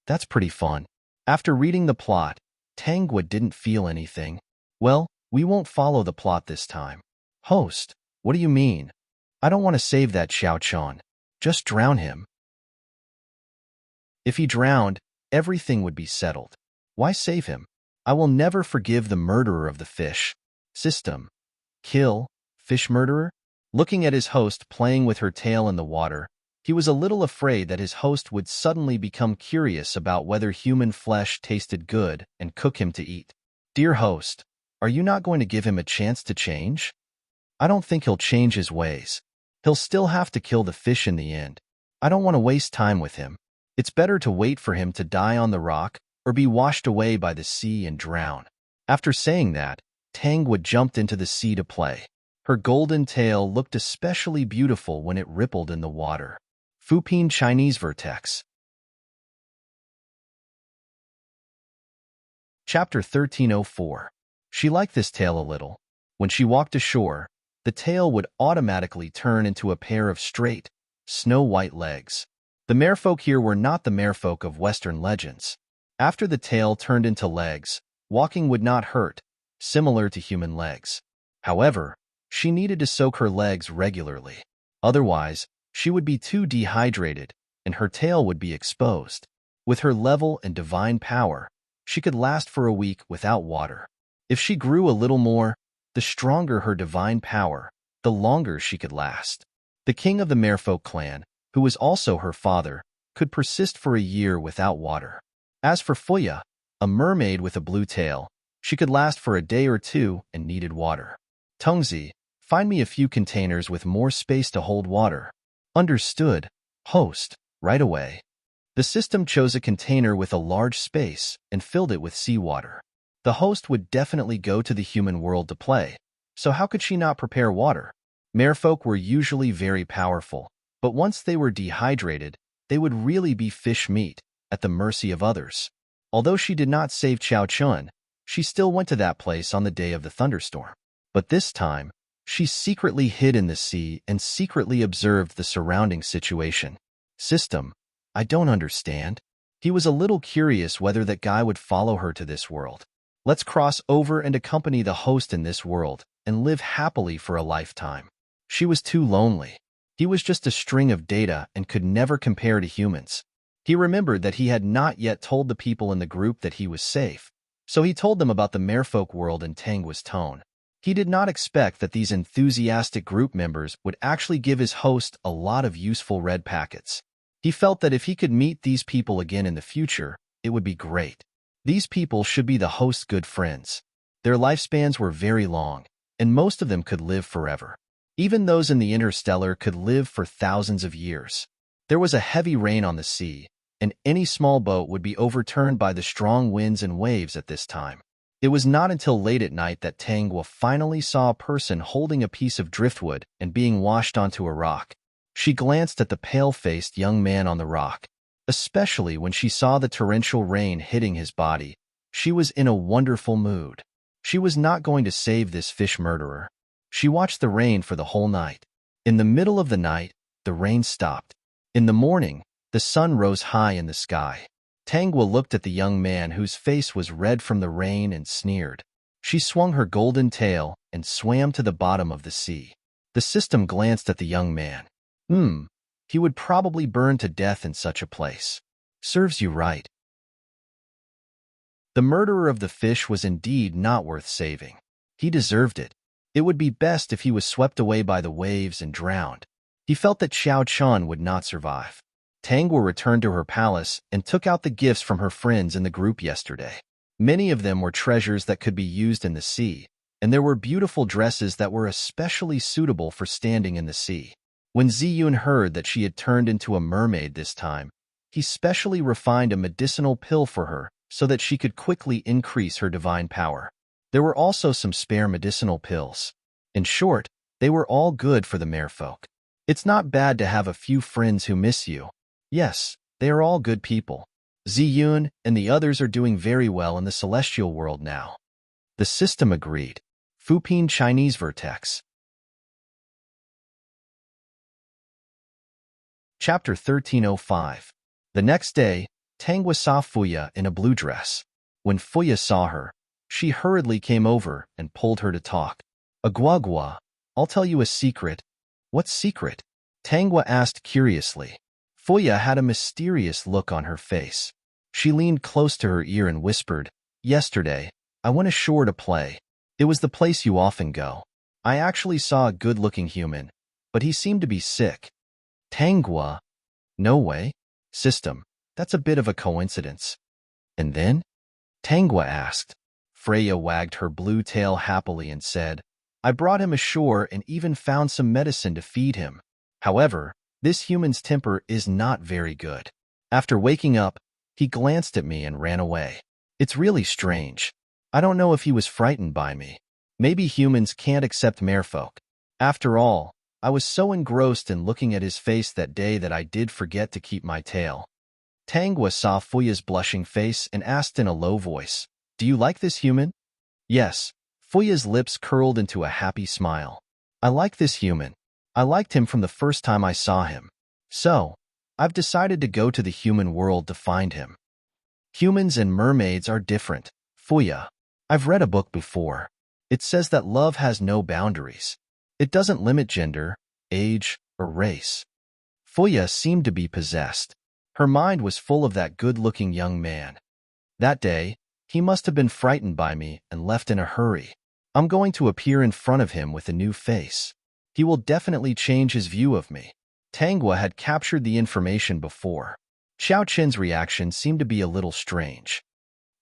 [SPEAKER 1] That's pretty fun. After reading the plot, Tangwa didn't feel anything. Well, we won't follow the plot this time. Host, what do you mean? I don't want to save that Xiaoqin. Just drown him. If he drowned, everything would be settled. Why save him? I will never forgive the murderer of the fish. System. Kill. Fish murderer? Looking at his host playing with her tail in the water, he was a little afraid that his host would suddenly become curious about whether human flesh tasted good and cook him to eat. Dear host, are you not going to give him a chance to change? I don't think he'll change his ways. He'll still have to kill the fish in the end. I don't want to waste time with him. It's better to wait for him to die on the rock or be washed away by the sea and drown. After saying that, Tangwa jumped into the sea to play. Her golden tail looked especially beautiful when it rippled in the water. Fuping Chinese Vertex. Chapter 1304. She liked this tail a little. When she walked ashore, the tail would automatically turn into a pair of straight, snow-white legs. The merfolk here were not the merfolk of Western legends. After the tail turned into legs, walking would not hurt, similar to human legs. However, she needed to soak her legs regularly. Otherwise, she would be too dehydrated, and her tail would be exposed. With her level and divine power, she could last for a week without water. If she grew a little more, the stronger her divine power, the longer she could last. The king of the merfolk clan, who was also her father, could persist for a year without water. As for Fuya, a mermaid with a blue tail, she could last for a day or two and needed water. Tungzi, find me a few containers with more space to hold water. Understood, host, right away. The system chose a container with a large space and filled it with seawater. The host would definitely go to the human world to play, so how could she not prepare water? Merfolk were usually very powerful, but once they were dehydrated, they would really be fish meat, at the mercy of others. Although she did not save Chao Chun, she still went to that place on the day of the thunderstorm. But this time, she secretly hid in the sea and secretly observed the surrounding situation. System, I don't understand. He was a little curious whether that guy would follow her to this world. Let's cross over and accompany the host in this world and live happily for a lifetime. She was too lonely. He was just a string of data and could never compare to humans. He remembered that he had not yet told the people in the group that he was safe, so he told them about the merfolk world in Tangua's tone. He did not expect that these enthusiastic group members would actually give his host a lot of useful red packets. He felt that if he could meet these people again in the future, it would be great. These people should be the host's good friends. Their lifespans were very long, and most of them could live forever. Even those in the interstellar could live for thousands of years. There was a heavy rain on the sea, and any small boat would be overturned by the strong winds and waves at this time. It was not until late at night that Tangua finally saw a person holding a piece of driftwood and being washed onto a rock. She glanced at the pale-faced young man on the rock. Especially when she saw the torrential rain hitting his body, she was in a wonderful mood. She was not going to save this fish murderer. She watched the rain for the whole night. In the middle of the night, the rain stopped. In the morning, the sun rose high in the sky. Tangua looked at the young man whose face was red from the rain and sneered. She swung her golden tail and swam to the bottom of the sea. The system glanced at the young man. He would probably burn to death in such a place. Serves you right. The murderer of the fish was indeed not worth saving. He deserved it. It would be best if he was swept away by the waves and drowned. He felt that Xiao Chun would not survive. Tangua returned to her palace and took out the gifts from her friends in the group yesterday. Many of them were treasures that could be used in the sea, and there were beautiful dresses that were especially suitable for standing in the sea. When Ziyun heard that she had turned into a mermaid this time, he specially refined a medicinal pill for her so that she could quickly increase her divine power. There were also some spare medicinal pills. In short, they were all good for the merfolk. It's not bad to have a few friends who miss you. Yes, they are all good people. Ziyun and the others are doing very well in the celestial world now. The system agreed. Fuping Chinese Vertex. Chapter 1305. The next day, Tangua saw Fuya in a blue dress. When Fuya saw her, she hurriedly came over and pulled her to talk. Aguagua, I'll tell you a secret. What secret? Tangua asked curiously. Fuya had a mysterious look on her face. She leaned close to her ear and whispered, Yesterday, I went ashore to play. It was the place you often go. I actually saw a good-looking human, but he seemed to be sick. Tangua? No way. System, that's a bit of a coincidence. And then? Tangua asked. Freya wagged her blue tail happily and said, I brought him ashore and even found some medicine to feed him. However, this human's temper is not very good. After waking up, he glanced at me and ran away. It's really strange. I don't know if he was frightened by me. Maybe humans can't accept merfolk. After all, I was so engrossed in looking at his face that day that I did forget to keep my tail. Tangua saw Fuya's blushing face and asked in a low voice, Do you like this human? Yes, Fuya's lips curled into a happy smile. I like this human. I liked him from the first time I saw him. So, I've decided to go to the human world to find him. Humans and mermaids are different, Fuya. I've read a book before. It says that love has no boundaries. It doesn't limit gender, age, or race. Fuya seemed to be possessed. Her mind was full of that good-looking young man. That day, he must have been frightened by me and left in a hurry. I'm going to appear in front of him with a new face. He will definitely change his view of me. Tanghua had captured the information before. Xiao Qin's reaction seemed to be a little strange.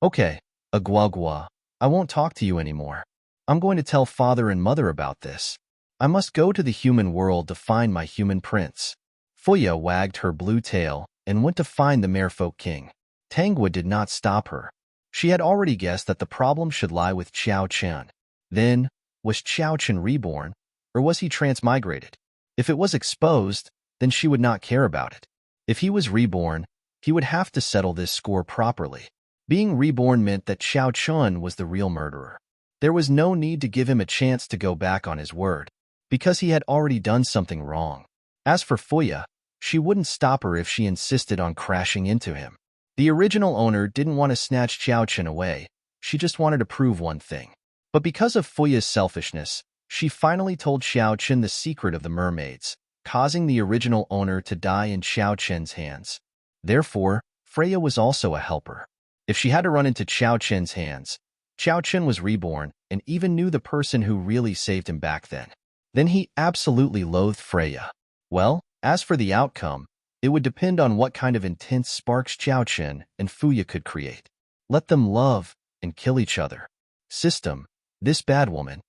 [SPEAKER 1] Okay, Aguagua, I won't talk to you anymore. I'm going to tell father and mother about this. I must go to the human world to find my human prince. Fuya wagged her blue tail and went to find the Merfolk King. Tanghua did not stop her. She had already guessed that the problem should lie with Xiao Qin. Then, was Xiao Qin reborn, or was he transmigrated? If it was exposed, then she would not care about it. If he was reborn, he would have to settle this score properly. Being reborn meant that Xiao Qin was the real murderer. There was no need to give him a chance to go back on his word, because he had already done something wrong. As for Fuya, she wouldn't stop her if she insisted on crashing into him. The original owner didn't want to snatch Xiao Qin away, she just wanted to prove one thing. But because of Fuya's selfishness, she finally told Xiao Qin the secret of the mermaids, causing the original owner to die in Xiao Qin's hands. Therefore, Freya was also a helper. If she had to run into Xiao Qin's hands, Xiao Qin was reborn and even knew the person who really saved him back then. Then he absolutely loathed Freya. Well, as for the outcome, it would depend on what kind of intense sparks Xiao Qin and Fuya could create. Let them love and kill each other. System, this bad woman.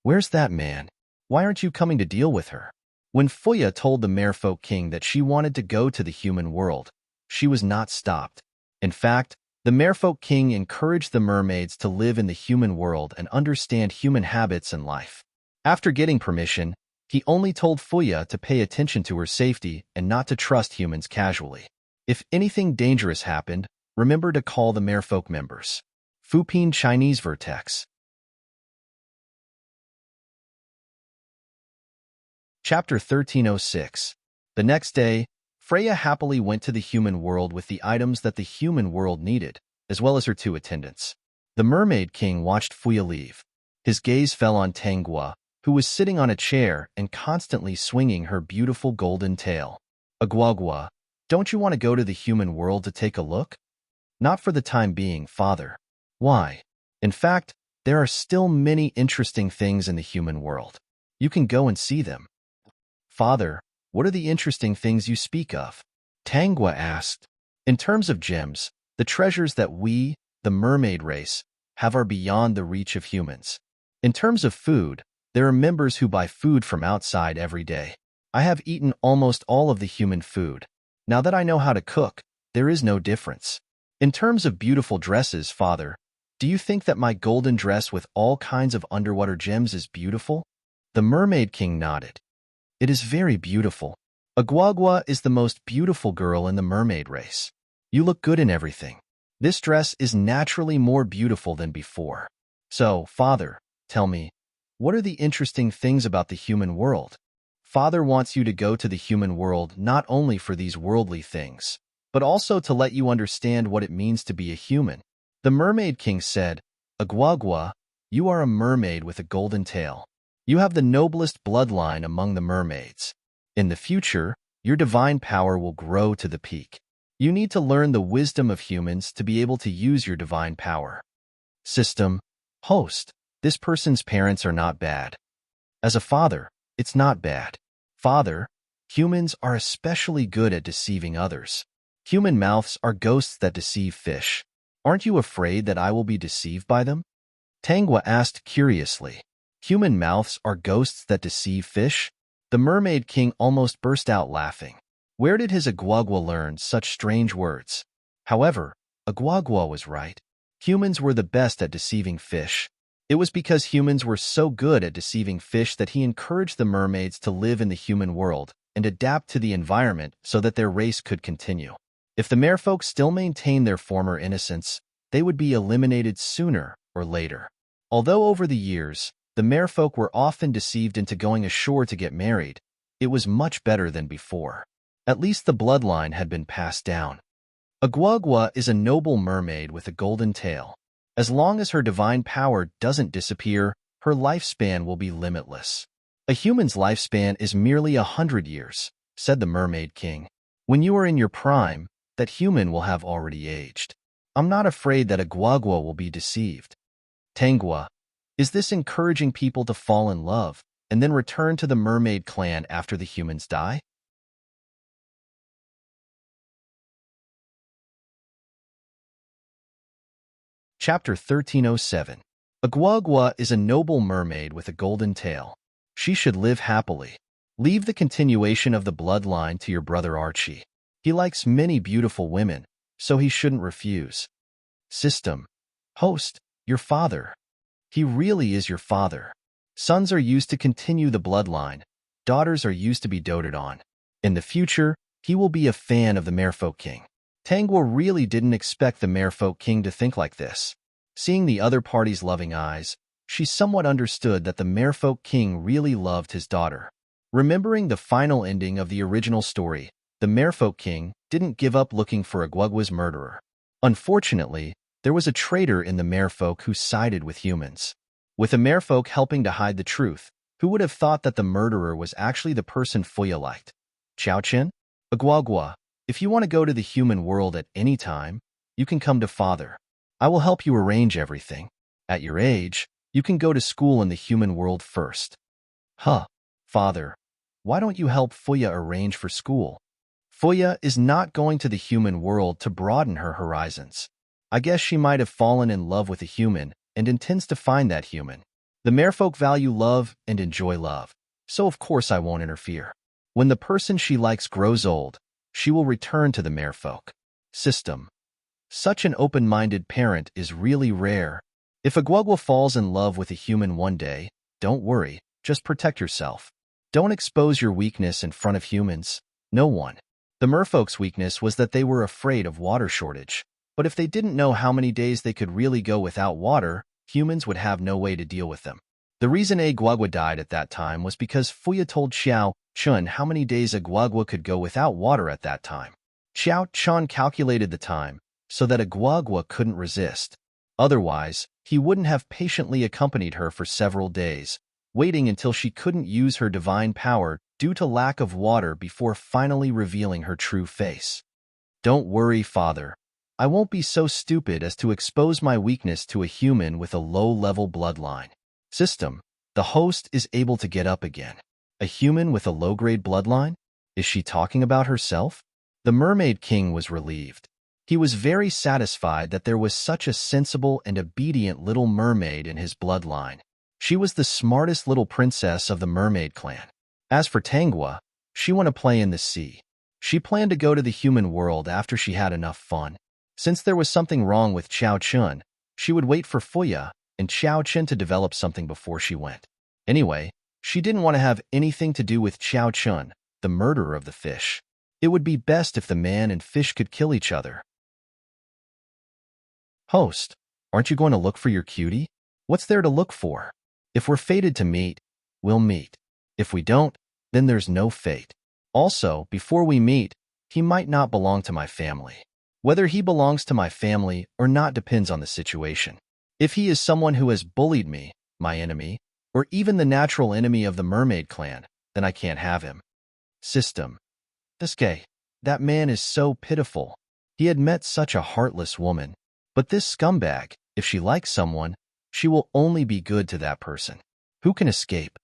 [SPEAKER 1] Where's that man? Why aren't you coming to deal with her? When Fuya told the Merfolk King that she wanted to go to the human world, she was not stopped. In fact, the Merfolk King encouraged the mermaids to live in the human world and understand human habits and life. After getting permission, he only told Fuya to pay attention to her safety and not to trust humans casually. If anything dangerous happened, remember to call the Merfolk members. Fuping Chinese Vertex. Chapter 1306. The next day, Freya happily went to the human world with the items that the human world needed, as well as her two attendants. The Mermaid King watched Fuya leave. His gaze fell on Tanghua, who was sitting on a chair and constantly swinging her beautiful golden tail. Aguagua, don't you want to go to the human world to take a look? Not for the time being, father. Why? In fact, there are still many interesting things in the human world. You can go and see them. Father, what are the interesting things you speak of? Tanghua asked. In terms of gems, the treasures that we, the mermaid race, have are beyond the reach of humans. In terms of food, there are members who buy food from outside every day. I have eaten almost all of the human food. Now that I know how to cook, there is no difference. In terms of beautiful dresses, father, do you think that my golden dress with all kinds of underwater gems is beautiful? The Mermaid King nodded. It is very beautiful. Aguagua is the most beautiful girl in the mermaid race. You look good in everything. This dress is naturally more beautiful than before. So, father, tell me, what are the interesting things about the human world? Father wants you to go to the human world not only for these worldly things, but also to let you understand what it means to be a human. The Mermaid King said, Aguagua, you are a mermaid with a golden tail. You have the noblest bloodline among the mermaids. In the future, your divine power will grow to the peak. You need to learn the wisdom of humans to be able to use your divine power. System, host, this person's parents are not bad. As a father, it's not bad. Father, humans are especially good at deceiving others. Human mouths are ghosts that deceive fish. Aren't you afraid that I will be deceived by them? Tanghua asked curiously. Human mouths are ghosts that deceive fish? The Mermaid King almost burst out laughing. Where did his Aguagua learn such strange words? However, Aguagua was right. Humans were the best at deceiving fish. It was because humans were so good at deceiving fish that he encouraged the mermaids to live in the human world and adapt to the environment so that their race could continue. If the merfolk still maintained their former innocence, they would be eliminated sooner or later. Although over the years, the merfolk were often deceived into going ashore to get married, it was much better than before. At least the bloodline had been passed down. A guagua is a noble mermaid with a golden tail. As long as her divine power doesn't disappear, her lifespan will be limitless. A human's lifespan is merely 100 years, said the Mermaid King. When you are in your prime, that human will have already aged. I'm not afraid that a guagua will be deceived. Tangua, is this encouraging people to fall in love and then return to the mermaid clan after the humans die? Chapter 1307. A guagua is a noble mermaid with a golden tail. She should live happily. Leave the continuation of the bloodline to your brother Archie. He likes many beautiful women, so he shouldn't refuse. System. Host, your father. He really is your father. Sons are used to continue the bloodline. Daughters are used to be doted on. In the future, he will be a fan of the Merfolk King. Tangua really didn't expect the Merfolk King to think like this. Seeing the other party's loving eyes, she somewhat understood that the Merfolk King really loved his daughter. Remembering the final ending of the original story, the Merfolk King didn't give up looking for a guagua's murderer. Unfortunately, there was a traitor in the Merfolk who sided with humans. With the Merfolk helping to hide the truth, who would have thought that the murderer was actually the person Fuya liked? Chao Chen? A guagua, if you want to go to the human world at any time, you can come to father. I will help you arrange everything. At your age, you can go to school in the human world first. Father, why don't you help Fuya arrange for school? Fuya is not going to the human world to broaden her horizons. I guess she might have fallen in love with a human and intends to find that human. The Merfolk value love and enjoy love, so of course I won't interfere. When the person she likes grows old, she will return to the Merfolk. System. Such an open-minded parent is really rare. If a guagua falls in love with a human one day, don't worry, just protect yourself. Don't expose your weakness in front of humans. No one. The Merfolk's weakness was that they were afraid of water shortage. But if they didn't know how many days they could really go without water, humans would have no way to deal with them. The reason a guagua died at that time was because Fuya told Xiao Chun how many days a guagua could go without water at that time. Xiao Chun calculated the time so that a guagua couldn't resist. Otherwise, he wouldn't have patiently accompanied her for several days, waiting until she couldn't use her divine power due to lack of water before finally revealing her true face. Don't worry, father. I won't be so stupid as to expose my weakness to a human with a low-level bloodline. System. The host is able to get up again. A human with a low-grade bloodline? Is she talking about herself? The Mermaid King was relieved. He was very satisfied that there was such a sensible and obedient little mermaid in his bloodline. She was the smartest little princess of the mermaid clan. As for Tangua, she wanted to play in the sea. She planned to go to the human world after she had enough fun. Since there was something wrong with Chao Chun, she would wait for Fuya and Chao Chen to develop something before she went. Anyway, she didn't want to have anything to do with Chao Chun, the murderer of the fish. It would be best if the man and fish could kill each other. Host, aren't you going to look for your cutie? What's there to look for? If we're fated to meet, we'll meet. If we don't, then there's no fate. Also, before we meet, he might not belong to my family. Whether he belongs to my family or not depends on the situation. If he is someone who has bullied me, my enemy, or even the natural enemy of the mermaid clan, then I can't have him. System. This gay. That man is so pitiful. He had met such a heartless woman. But this scumbag, if she likes someone, she will only be good to that person. Who can escape?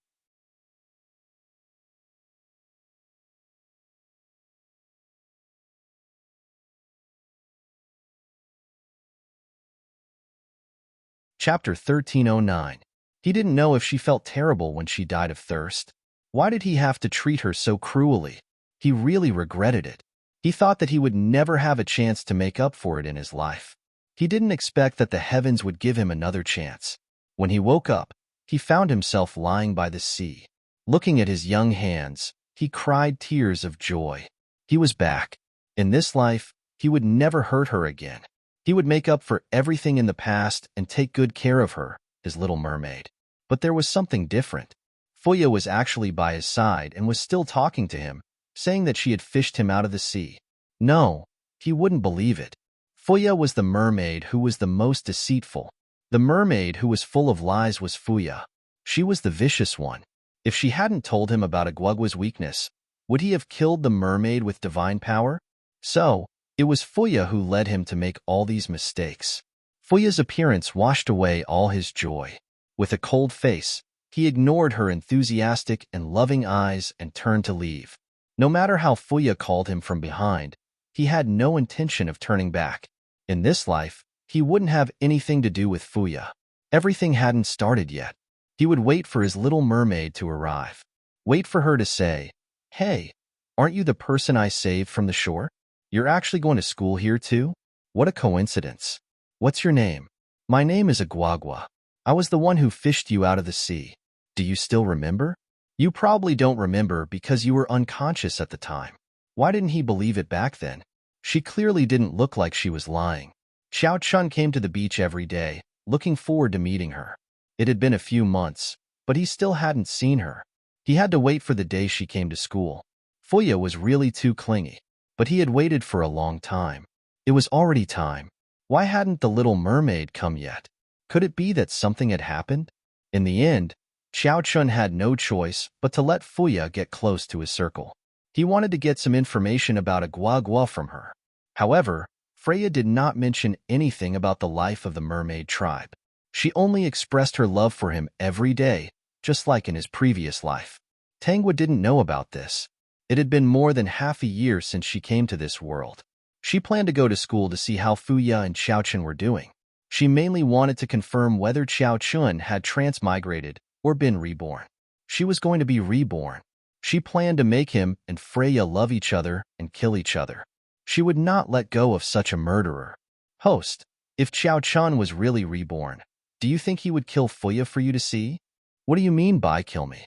[SPEAKER 1] Chapter 1309. He didn't know if she felt terrible when she died of thirst. Why did he have to treat her so cruelly? He really regretted it. He thought that he would never have a chance to make up for it in his life. He didn't expect that the heavens would give him another chance. When he woke up, he found himself lying by the sea. Looking at his young hands, he cried tears of joy. He was back. In this life, he would never hurt her again. He would make up for everything in the past and take good care of her, his little mermaid. But there was something different. Fuya was actually by his side and was still talking to him, saying that she had fished him out of the sea. No, he wouldn't believe it. Fuya was the mermaid who was the most deceitful. The mermaid who was full of lies was Fuya. She was the vicious one. If she hadn't told him about Aguagua's weakness, would he have killed the mermaid with divine power? So, it was Fuya who led him to make all these mistakes. Fuya's appearance washed away all his joy. With a cold face, he ignored her enthusiastic and loving eyes and turned to leave. No matter how Fuya called him from behind, he had no intention of turning back. In this life, he wouldn't have anything to do with Fuya. Everything hadn't started yet. He would wait for his little mermaid to arrive. Wait for her to say, "Hey, aren't you the person I saved from the shore? You're actually going to school here too? What a coincidence. What's your name?" "My name is Aguagua. I was the one who fished you out of the sea. Do you still remember?" "You probably don't remember because you were unconscious at the time." Why didn't he believe it back then? She clearly didn't look like she was lying. Xiao Chun came to the beach every day, looking forward to meeting her. It had been a few months, but he still hadn't seen her. He had to wait for the day she came to school. Fuya was really too clingy, but he had waited for a long time. It was already time. Why hadn't the little mermaid come yet? Could it be that something had happened? In the end, Xiao Chun had no choice but to let Fuya get close to his circle. He wanted to get some information about Aguagua from her. However, Freya did not mention anything about the life of the mermaid tribe. She only expressed her love for him every day, just like in his previous life. Tangwa didn't know about this. It had been more than half a year since she came to this world. She planned to go to school to see how Fuya and Xiao Chun were doing. She mainly wanted to confirm whether Xiao Chun had transmigrated or been reborn. She was going to be reborn. She planned to make him and Freya love each other and kill each other. She would not let go of such a murderer. Host, if Xiao Chun was really reborn, do you think he would kill Fuya for you to see? What do you mean by kill me?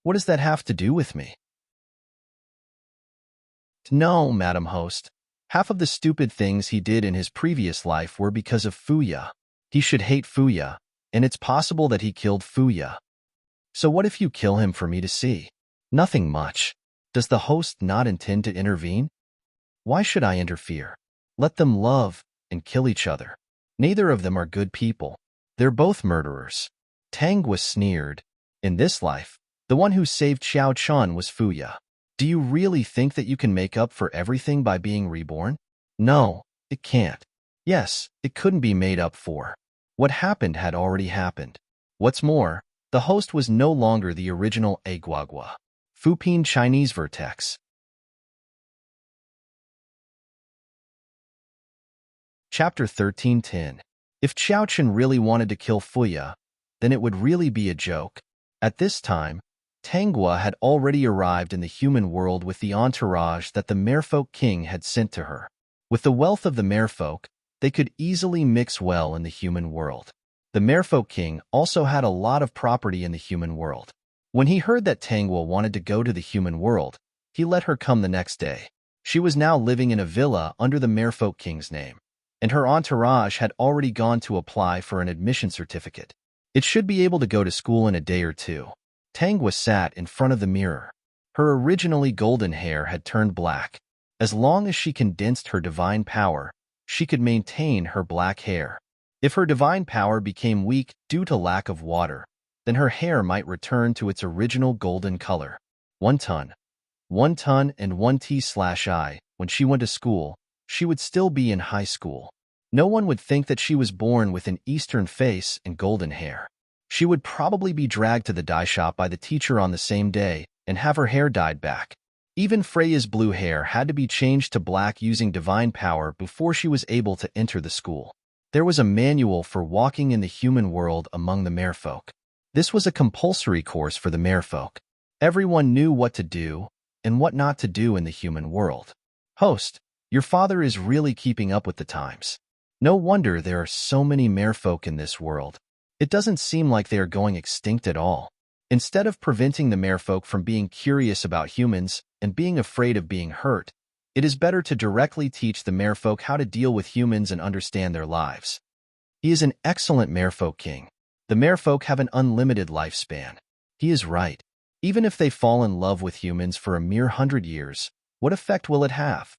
[SPEAKER 1] What does that have to do with me? No, Madam Host. Half of the stupid things he did in his previous life were because of Fuya. He should hate Fuya, and it's possible that he killed Fuya. So what if you kill him for me to see? Nothing much. Does the host not intend to intervene? Why should I interfere? Let them love and kill each other. Neither of them are good people. They're both murderers. Tang was sneered. In this life, the one who saved Xiao Chun was Fuya. Do you really think that you can make up for everything by being reborn? No, it can't. Yes, it couldn't be made up for. What happened had already happened. What's more, the host was no longer the original Aguagua. Fupin Chinese Vertex. Chapter 13:10. If Xiao Chun really wanted to kill Fuya, then it would really be a joke. At this time, Tangua had already arrived in the human world with the entourage that the Merfolk King had sent to her. With the wealth of the Merfolk, they could easily mix well in the human world. The Merfolk King also had a lot of property in the human world. When he heard that Tangua wanted to go to the human world, he let her come the next day. She was now living in a villa under the Merfolk King's name, and her entourage had already gone to apply for an admission certificate. It should be able to go to school in a day or two. Tangua sat in front of the mirror. Her originally golden hair had turned black. As long as she condensed her divine power, she could maintain her black hair. If her divine power became weak due to lack of water, then her hair might return to its original golden color. 1 ton. 1 ton and 1 t/I. When she went to school, she would still be in high school. No one would think that she was born with an Eastern face and golden hair. She would probably be dragged to the dye shop by the teacher on the same day and have her hair dyed back. Even Freya's blue hair had to be changed to black using divine power before she was able to enter the school. There was a manual for walking in the human world among the Merfolk. This was a compulsory course for the Merfolk. Everyone knew what to do and what not to do in the human world. Host, your father is really keeping up with the times. No wonder there are so many Merfolk in this world. It doesn't seem like they are going extinct at all. Instead of preventing the Merfolk from being curious about humans and being afraid of being hurt, It is better to directly teach the merfolk how to deal with humans and understand their lives. He is an excellent merfolk king. The merfolk have an unlimited lifespan. He is right. Even if they fall in love with humans for a mere 100 years, what effect will it have?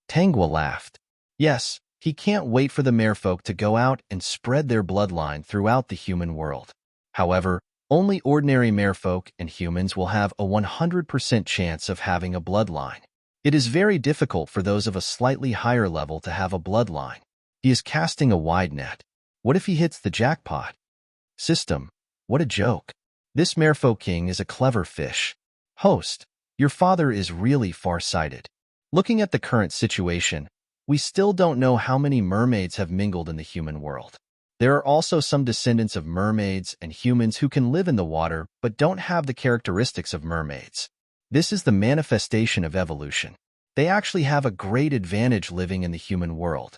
[SPEAKER 1] Tangwa laughed. Yes, he can't wait for the merfolk to go out and spread their bloodline throughout the human world. However, only ordinary merfolk and humans will have a 100% chance of having a bloodline. It is very difficult for those of a slightly higher level to have a bloodline. He is casting a wide net. What if he hits the jackpot? System, what a joke. This merfolk king is a clever fish. Host, your father is really far-sighted. Looking at the current situation, we still don't know how many mermaids have mingled in the human world. There are also some descendants of mermaids and humans who can live in the water but don't have the characteristics of mermaids. This is the manifestation of evolution. They actually have a great advantage living in the human world.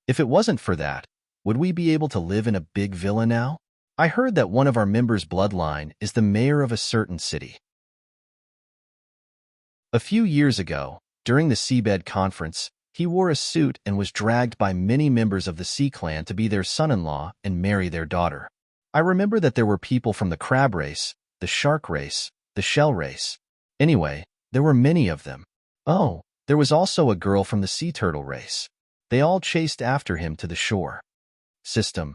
[SPEAKER 1] If it wasn't for that, would we be able to live in a big villa now? I heard that one of our members' bloodline is the mayor of a certain city. A few years ago, during the Seabed Conference, he wore a suit and was dragged by many members of the Sea Clan to be their son-in-law and marry their daughter. I remember that there were people from the crab race, the shark race, the shell race. Anyway, there were many of them. Oh, there was also a girl from the sea turtle race. They all chased after him to the shore. System.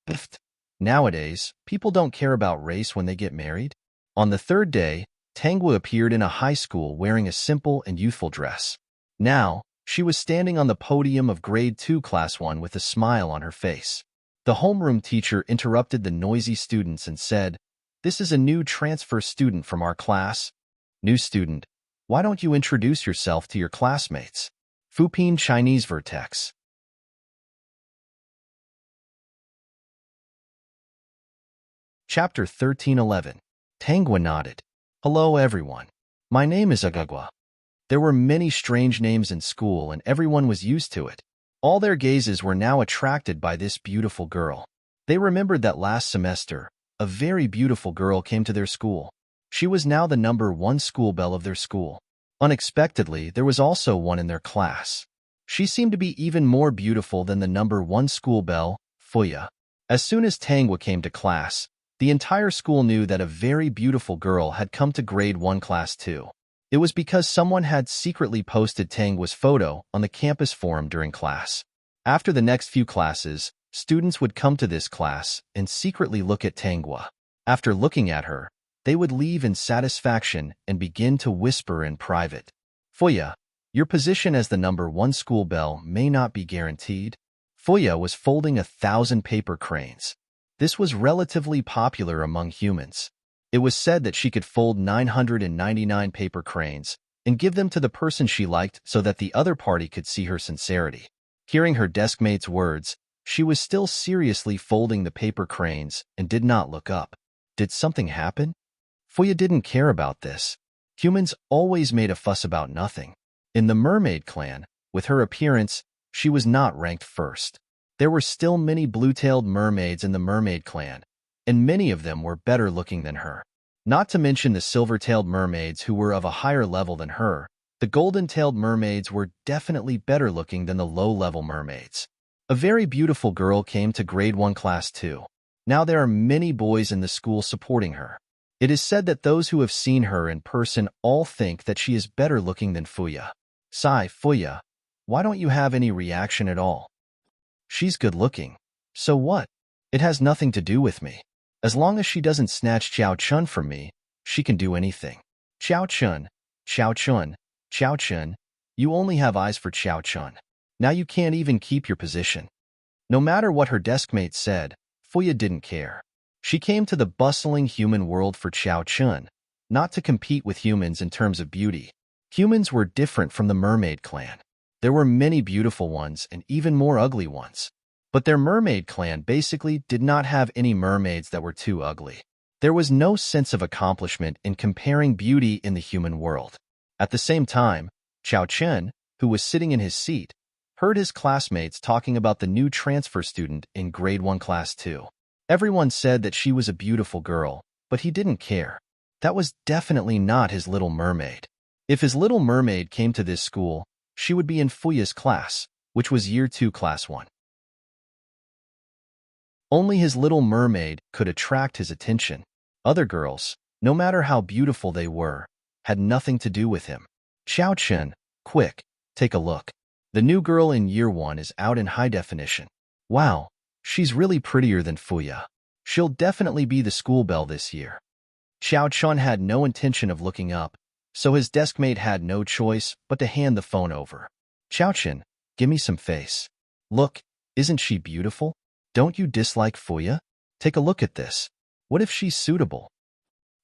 [SPEAKER 1] Pfft. Nowadays, people don't care about race when they get married. On the third day, Tangwa appeared in a high school wearing a simple and youthful dress. Now, she was standing on the podium of Grade 2 Class 1 with a smile on her face. The homeroom teacher interrupted the noisy students and said, "This is a new transfer student from our class. New student, why don't you introduce yourself to your classmates?" Fupin Chinese Vertex. Chapter 1311. Tangwa nodded. Hello everyone. My name is Agugwa. There were many strange names in school and everyone was used to it. All their gazes were now attracted by this beautiful girl. They remembered that last semester, a very beautiful girl came to their school. She was now the number 1 school belle of their school. Unexpectedly, there was also one in their class. She seemed to be even more beautiful than the number 1 school belle, Fuya. As soon as Tangwa came to class, the entire school knew that a very beautiful girl had come to Grade 1 Class 2. It was because someone had secretly posted Tangwa's photo on the campus forum during class. After the next few classes, students would come to this class and secretly look at Tangwa. After looking at her, they would leave in satisfaction and begin to whisper in private. Fuya, your position as the number 1 school belle may not be guaranteed. Fuya was folding 1,000 paper cranes. This was relatively popular among humans. It was said that she could fold 999 paper cranes and give them to the person she liked so that the other party could see her sincerity. Hearing her deskmate's words, she was still seriously folding the paper cranes and did not look up. Did something happen? Fuya didn't care about this. Humans always made a fuss about nothing. In the mermaid clan, with her appearance, she was not ranked first. There were still many blue-tailed mermaids in the mermaid clan, and many of them were better looking than her. Not to mention the silver-tailed mermaids who were of a higher level than her, the golden-tailed mermaids were definitely better looking than the low-level mermaids. A very beautiful girl came to Grade 1 Class 2. Now there are many boys in the school supporting her. It is said that those who have seen her in person all think that she is better looking than Fuya. Sigh, Fuya, why don't you have any reaction at all? She's good looking. So what? It has nothing to do with me. As long as she doesn't snatch Xiao Chun from me, she can do anything. Xiao Chun, Xiao Chun, Xiao Chun, you only have eyes for Xiao Chun. Now you can't even keep your position. No matter what her deskmate said, Fuya didn't care. She came to the bustling human world for Xiao Chun, not to compete with humans in terms of beauty. Humans were different from the mermaid clan. There were many beautiful ones and even more ugly ones. But their mermaid clan basically did not have any mermaids that were too ugly. There was no sense of accomplishment in comparing beauty in the human world. At the same time, Xiao Chen, who was sitting in his seat, heard his classmates talking about the new transfer student in Grade 1 Class 2. Everyone said that she was a beautiful girl, but he didn't care. That was definitely not his little mermaid. If his little mermaid came to this school, She would be in Fuya's class, which was Year 2 Class 1. Only his little mermaid could attract his attention. Other girls, no matter how beautiful they were, had nothing to do with him. Xiao Chen, quick, take a look. The new girl in Year 1 is out in high definition. Wow, she's really prettier than Fuya. She'll definitely be the school belle this year. Xiao Chen had no intention of looking up, so his deskmate had no choice but to hand the phone over. Xiao Chen, give me some face. Look, isn't she beautiful? Don't you dislike Fuya? Take a look at this. What if she's suitable?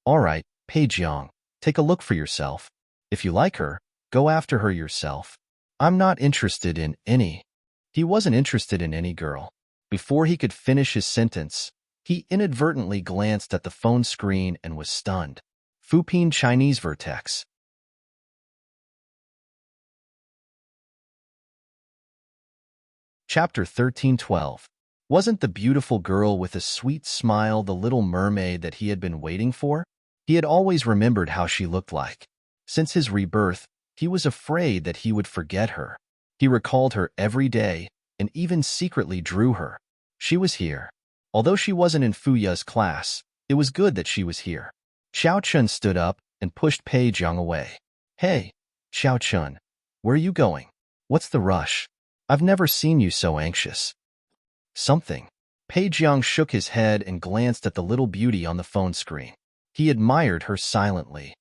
[SPEAKER 1] All right, Pei Jiang, take a look for yourself. If you like her, go after her yourself. I'm not interested in any. He wasn't interested in any girl. Before he could finish his sentence, he inadvertently glanced at the phone screen and was stunned. Fuping Chinese Vertex. Chapter 13:12. Wasn't the beautiful girl with a sweet smile the little mermaid that he had been waiting for? He had always remembered how she looked like. Since his rebirth, he was afraid that he would forget her. He recalled her every day and even secretly drew her. She was here. Although she wasn't in Fuya's class, it was good that she was here. Xiao Chun stood up and pushed Pei Jiang away. Hey, Xiao Chun, where are you going? What's the rush? I've never seen you so anxious. Something. Pei Jiang shook his head and glanced at the little beauty on the phone screen. He admired her silently.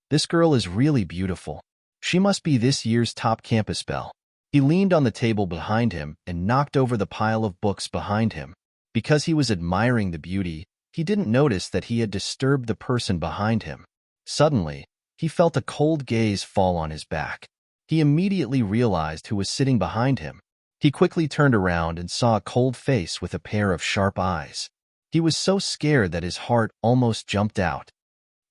[SPEAKER 1] This girl is really beautiful. She must be this year's top campus belle. He leaned on the table behind him and knocked over the pile of books behind him. Because he was admiring the beauty, he didn't notice that he had disturbed the person behind him. Suddenly, he felt a cold gaze fall on his back. He immediately realized who was sitting behind him. He quickly turned around and saw a cold face with a pair of sharp eyes. He was so scared that his heart almost jumped out.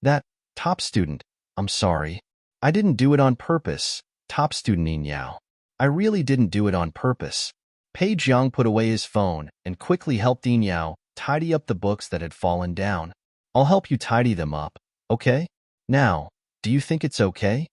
[SPEAKER 1] That, top student, I'm sorry. I didn't do it on purpose, top student Yin Yao. I really didn't do it on purpose. Pei Jiang put away his phone and quickly helped Yin Yao tidy up the books that had fallen down. I'll help you tidy them up, okay? Now, do you think it's okay?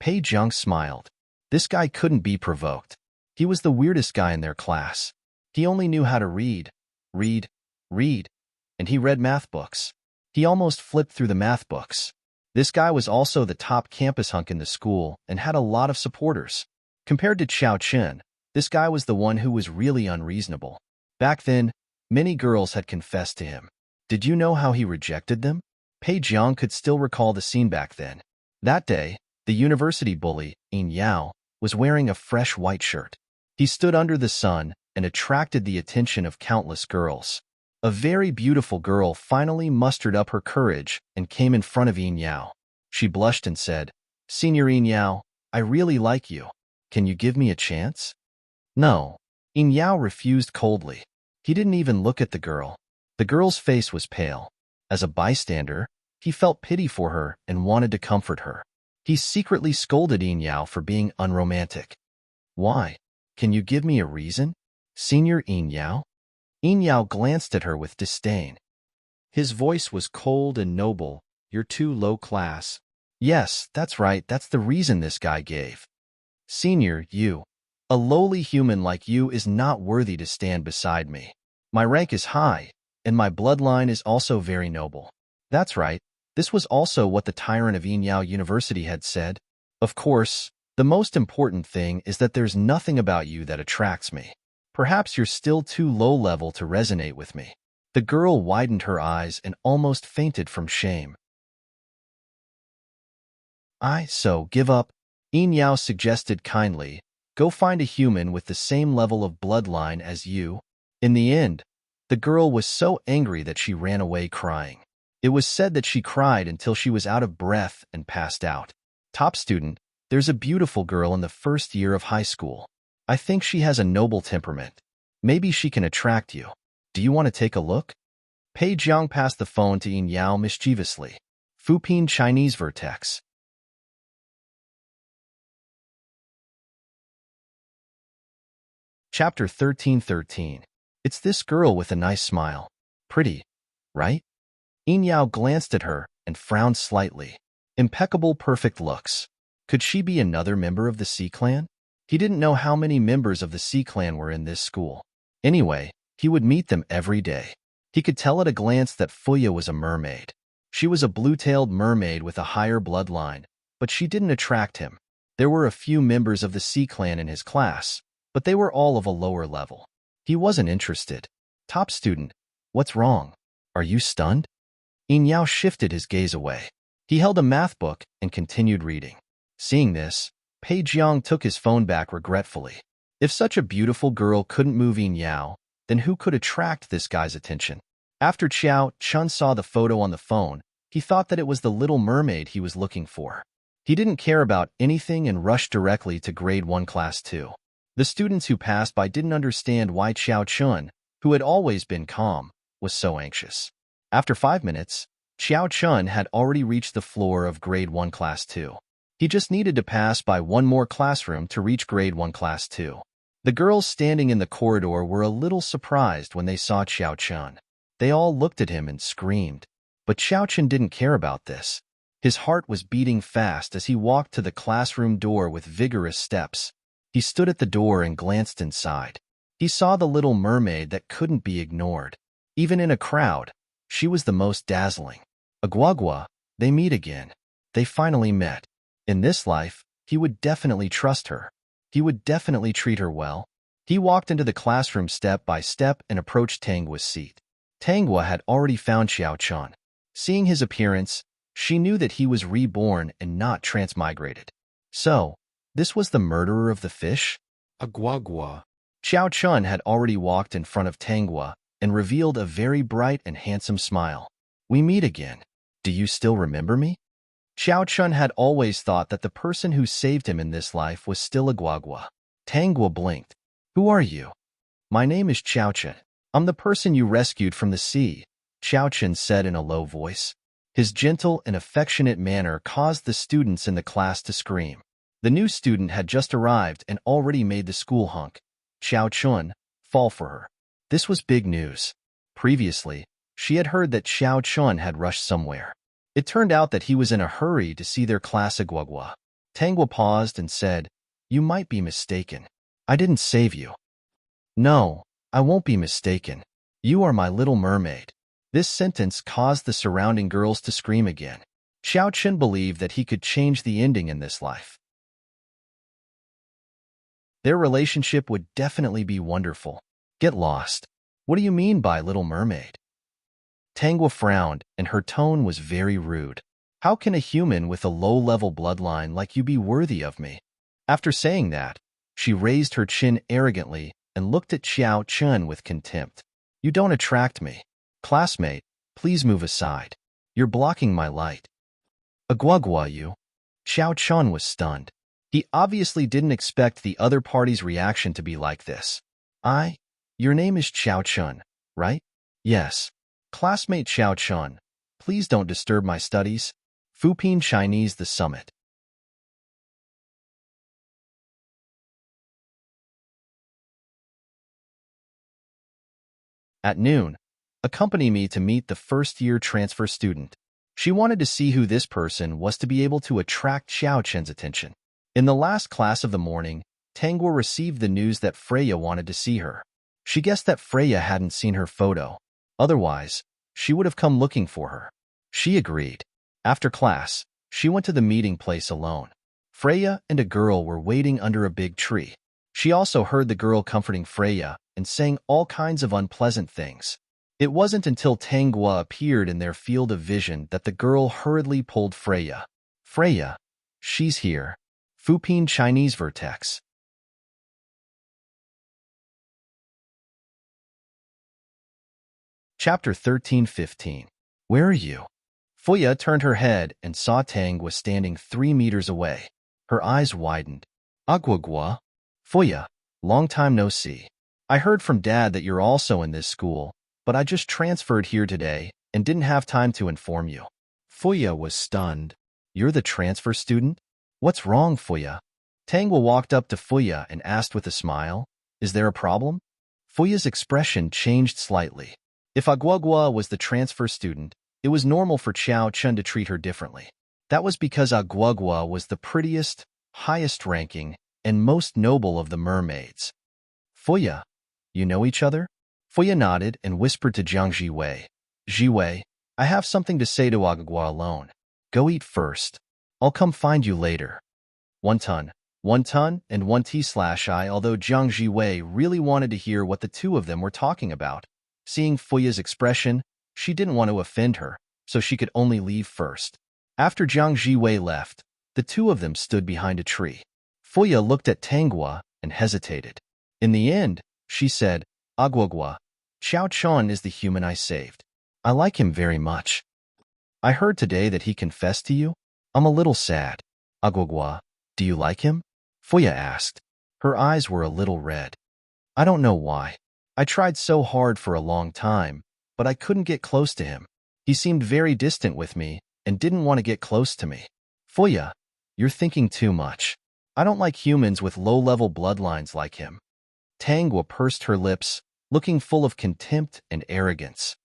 [SPEAKER 1] Pei Jiang smiled. This guy couldn't be provoked. He was the weirdest guy in their class. He only knew how to read, and he read math books. He almost flipped through the math books. This guy was also the top campus hunk in the school and had a lot of supporters. Compared to Xiao Chen, this guy was the one who was really unreasonable. Back then, many girls had confessed to him. Did you know how he rejected them? Pei Jiang could still recall the scene back then. That day, the university bully, Yin Yao, was wearing a fresh white shirt. He stood under the sun and attracted the attention of countless girls. A very beautiful girl finally mustered up her courage and came in front of Yin Yao. She blushed and said, Senior Yin Yao, I really like you. Can you give me a chance? No. Yin Yao refused coldly. He didn't even look at the girl. The girl's face was pale. As a bystander, he felt pity for her and wanted to comfort her. He secretly scolded Yin Yao for being unromantic. Why? Can you give me a reason? Senior Yin Yao? Yin Yao glanced at her with disdain. His voice was cold and noble. You're too low class. Yes, that's right, that's the reason this guy gave. Senior, you. A lowly human like you is not worthy to stand beside me. My rank is high, and my bloodline is also very noble. That's right, this was also what the tyrant of Yin Yao University had said. Of course, the most important thing is that there's nothing about you that attracts me. Perhaps you're still too low level to resonate with me. The girl widened her eyes and almost fainted from shame. So give up. Yin Yao suggested kindly, go find a human with the same level of bloodline as you. In the end, the girl was so angry that she ran away crying. It was said that she cried until she was out of breath and passed out. Top student, there's a beautiful girl in the first year of high school. I think she has a noble temperament. Maybe she can attract you. Do you want to take a look? Pei Jiang passed the phone to Yin Yao mischievously. Fuping Chinese Vertex. Chapter 13:13. It's this girl with a nice smile. Pretty, right? Yin Yao glanced at her and frowned slightly. Impeccable perfect looks. Could she be another member of the Sea clan? He didn't know how many members of the Sea Clan were in this school. Anyway, he would meet them every day. He could tell at a glance that Fuya was a mermaid. She was a blue-tailed mermaid with a higher bloodline, but she didn't attract him. There were a few members of the Sea Clan in his class, but they were all of a lower level. He wasn't interested. Top student, what's wrong? Are you stunned? Yin Yao shifted his gaze away. He held a math book and continued reading. Seeing this, Pei Jiang took his phone back regretfully. If such a beautiful girl couldn't move Yin Yao, then who could attract this guy's attention? After Qiao Chun saw the photo on the phone, he thought that it was the little mermaid he was looking for. He didn't care about anything and rushed directly to grade 1 class 2. The students who passed by didn't understand why Qiao Chun, who had always been calm, was so anxious. After 5 minutes, Qiao Chun had already reached the floor of grade 1 class 2. He just needed to pass by one more classroom to reach grade 1 class 2. The girls standing in the corridor were a little surprised when they saw Qiao Chun. They all looked at him and screamed. But Qiao Chun didn't care about this. His heart was beating fast as he walked to the classroom door with vigorous steps. He stood at the door and glanced inside. He saw the little mermaid that couldn't be ignored. Even in a crowd, she was the most dazzling. Agwagwa, they meet again. They finally met. In this life, he would definitely trust her. He would definitely treat her well. He walked into the classroom step by step and approached Tangua's seat. Tangua had already found Qiao Chun. Seeing his appearance, she knew that he was reborn and not transmigrated. So, this was the murderer of the fish? Agwagwa. Qiao Chun had already walked in front of Tangua and revealed a very bright and handsome smile. We meet again. Do you still remember me? Qiao Chun had always thought that the person who saved him in this life was still Agwagwa. Tangua blinked. Who are you? My name is Qiao Chun. I'm the person you rescued from the sea, Qiao Chun said in a low voice. His gentle and affectionate manner caused the students in the class to scream. The new student had just arrived and already made the school hunk, Qiao Chun, fall for her. This was big news. Previously, she had heard that Qiao Chun had rushed somewhere. It turned out that he was in a hurry to see their class Agwagwa. Tangua paused and said, You might be mistaken. I didn't save you. No, I won't be mistaken. You are my little mermaid. This sentence caused the surrounding girls to scream again. Qiao Chun believed that he could change the ending in this life. Their relationship would definitely be wonderful. Get lost. What do you mean by little mermaid? Tangua frowned, and her tone was very rude. How can a human with a low-level bloodline like you be worthy of me? After saying that, she raised her chin arrogantly and looked at Qiao Chun with contempt. You don't attract me. Classmate, please move aside. You're blocking my light. Agwagwa you. Qiao Chun was stunned. He obviously didn't expect the other party's reaction to be like this. Your name is Qiao Chun, right? Yes. Classmate Qiao Chun, please don't disturb my studies. Fupin Chinese the Summit. At noon, accompany me to meet the first-year transfer student. She wanted to see who this person was to be able to attract Qiao Chun's attention. In the last class of the morning, Tangua received the news that Freya wanted to see her. She guessed that Freya hadn't seen her photo. Otherwise, she would have come looking for her. She agreed. After class, she went to the meeting place alone. Freya and a girl were waiting under a big tree. She also heard the girl comforting Freya and saying all kinds of unpleasant things. It wasn't until Tangua appeared in their field of vision that the girl hurriedly pulled Freya. Freya, she's here. Fupin Chinese Vertex. Chapter 13-15. Where are you? Fuya turned her head and saw Tang was standing 3 meters away. Her eyes widened. Agwagwa? Fuya, long time no see. I heard from Dad that you're also in this school, but I just transferred here today and didn't have time to inform you. Fuya was stunned. You're the transfer student? What's wrong, Fuya? Tangwa walked up to Fuya and asked with a smile, Is there a problem? Fuya's expression changed slightly. If Agwagwa was the transfer student, it was normal for Qiao Chun to treat her differently. That was because Agwagwa was the prettiest, highest ranking, and most noble of the mermaids. Fuya, you know each other? Fuya nodded and whispered to Jiang Jiwei. Jiwei, I have something to say to Agua alone. Go eat first. I'll come find you later. 1 ton, and 1 t/I. Although Jiang Jiwei really wanted to hear what the two of them were talking about, seeing Fuya's expression, she didn't want to offend her, so she could only leave first. After Jiang Jiwei left, the two of them stood behind a tree. Fuya looked at Tanghua and hesitated. In the end, she said, Agua, Xiao Chun is the human I saved. I like him very much. I heard today that he confessed to you. I'm a little sad. Agua, do you like him? Fuya asked. Her eyes were a little red. I don't know why. I tried so hard for a long time, but I couldn't get close to him. He seemed very distant with me and didn't want to get close to me. Fuya, you're thinking too much. I don't like humans with low-level bloodlines like him. Tanghua pursed her lips, looking full of contempt and arrogance.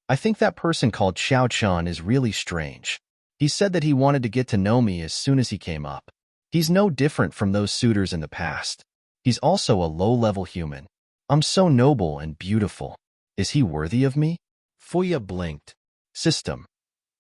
[SPEAKER 1] I think that person called Xiao Chun is really strange. He said that he wanted to get to know me as soon as he came up. He's no different from those suitors in the past. He's also a low-level human. I'm so noble and beautiful. Is he worthy of me? Fuya blinked. System.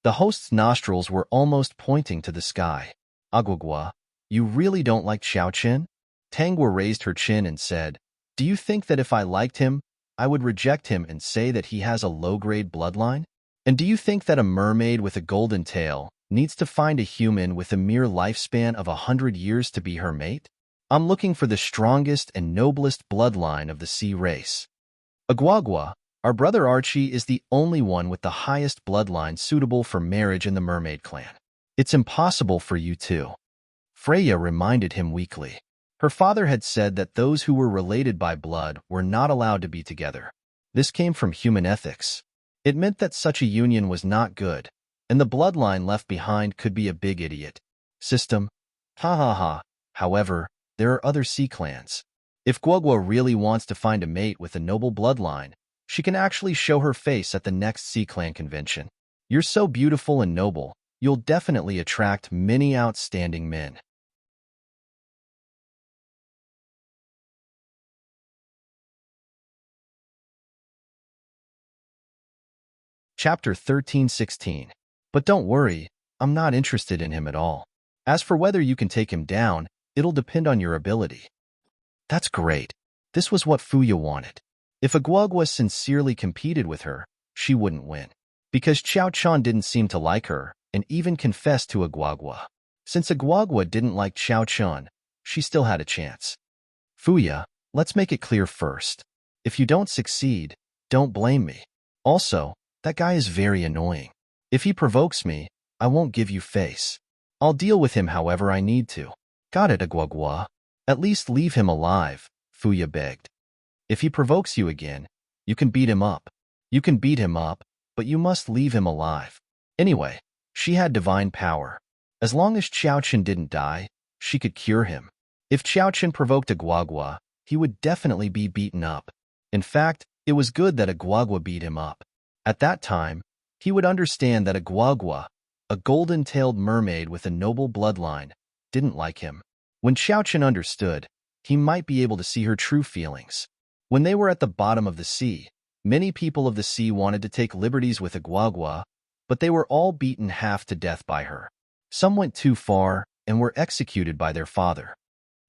[SPEAKER 1] The host's nostrils were almost pointing to the sky. Agua, you really don't like Xiao Chen? Tanghua raised her chin and said, Do you think that if I liked him, I would reject him and say that he has a low-grade bloodline? And do you think that a mermaid with a golden tail needs to find a human with a mere lifespan of 100 years to be her mate? I'm looking for the strongest and noblest bloodline of the sea race. Agua, our brother Archie is the only one with the highest bloodline suitable for marriage in the mermaid clan. It's impossible for you too. Freya reminded him weakly. Her father had said that those who were related by blood were not allowed to be together. This came from human ethics. It meant that such a union was not good, and the bloodline left behind could be a big idiot. System. Ha ha ha. However, there are other sea clans. If Guogua really wants to find a mate with a noble bloodline, she can actually show her face at the next sea clan convention. You're so beautiful and noble, you'll definitely attract many outstanding men. Chapter 13:16. But don't worry, I'm not interested in him at all. As for whether you can take him down, it'll depend on your ability. That's great. This was what Fuya wanted. If Agua sincerely competed with her, she wouldn't win. Because Xiao Chun didn't seem to like her, and even confessed to Agua. Since Agua didn't like Xiao Chun, she still had a chance. Fuya, let's make it clear first. If you don't succeed, don't blame me. Also, that guy is very annoying. If he provokes me, I won't give you face. I'll deal with him however I need to. Got it, Agua. At least leave him alive, Fuya begged. If he provokes you again, you can beat him up. You can beat him up, but you must leave him alive. Anyway, she had divine power. As long as Xiao Chen didn't die, she could cure him. If Xiao Chen provoked Agua, he would definitely be beaten up. In fact, it was good that Agua beat him up. At that time, he would understand that Agua, a golden-tailed mermaid with a noble bloodline, didn't like him. When Xiao Chen understood, he might be able to see her true feelings. When they were at the bottom of the sea, many people of the sea wanted to take liberties with Agua, but they were all beaten half to death by her. Some went too far and were executed by their father.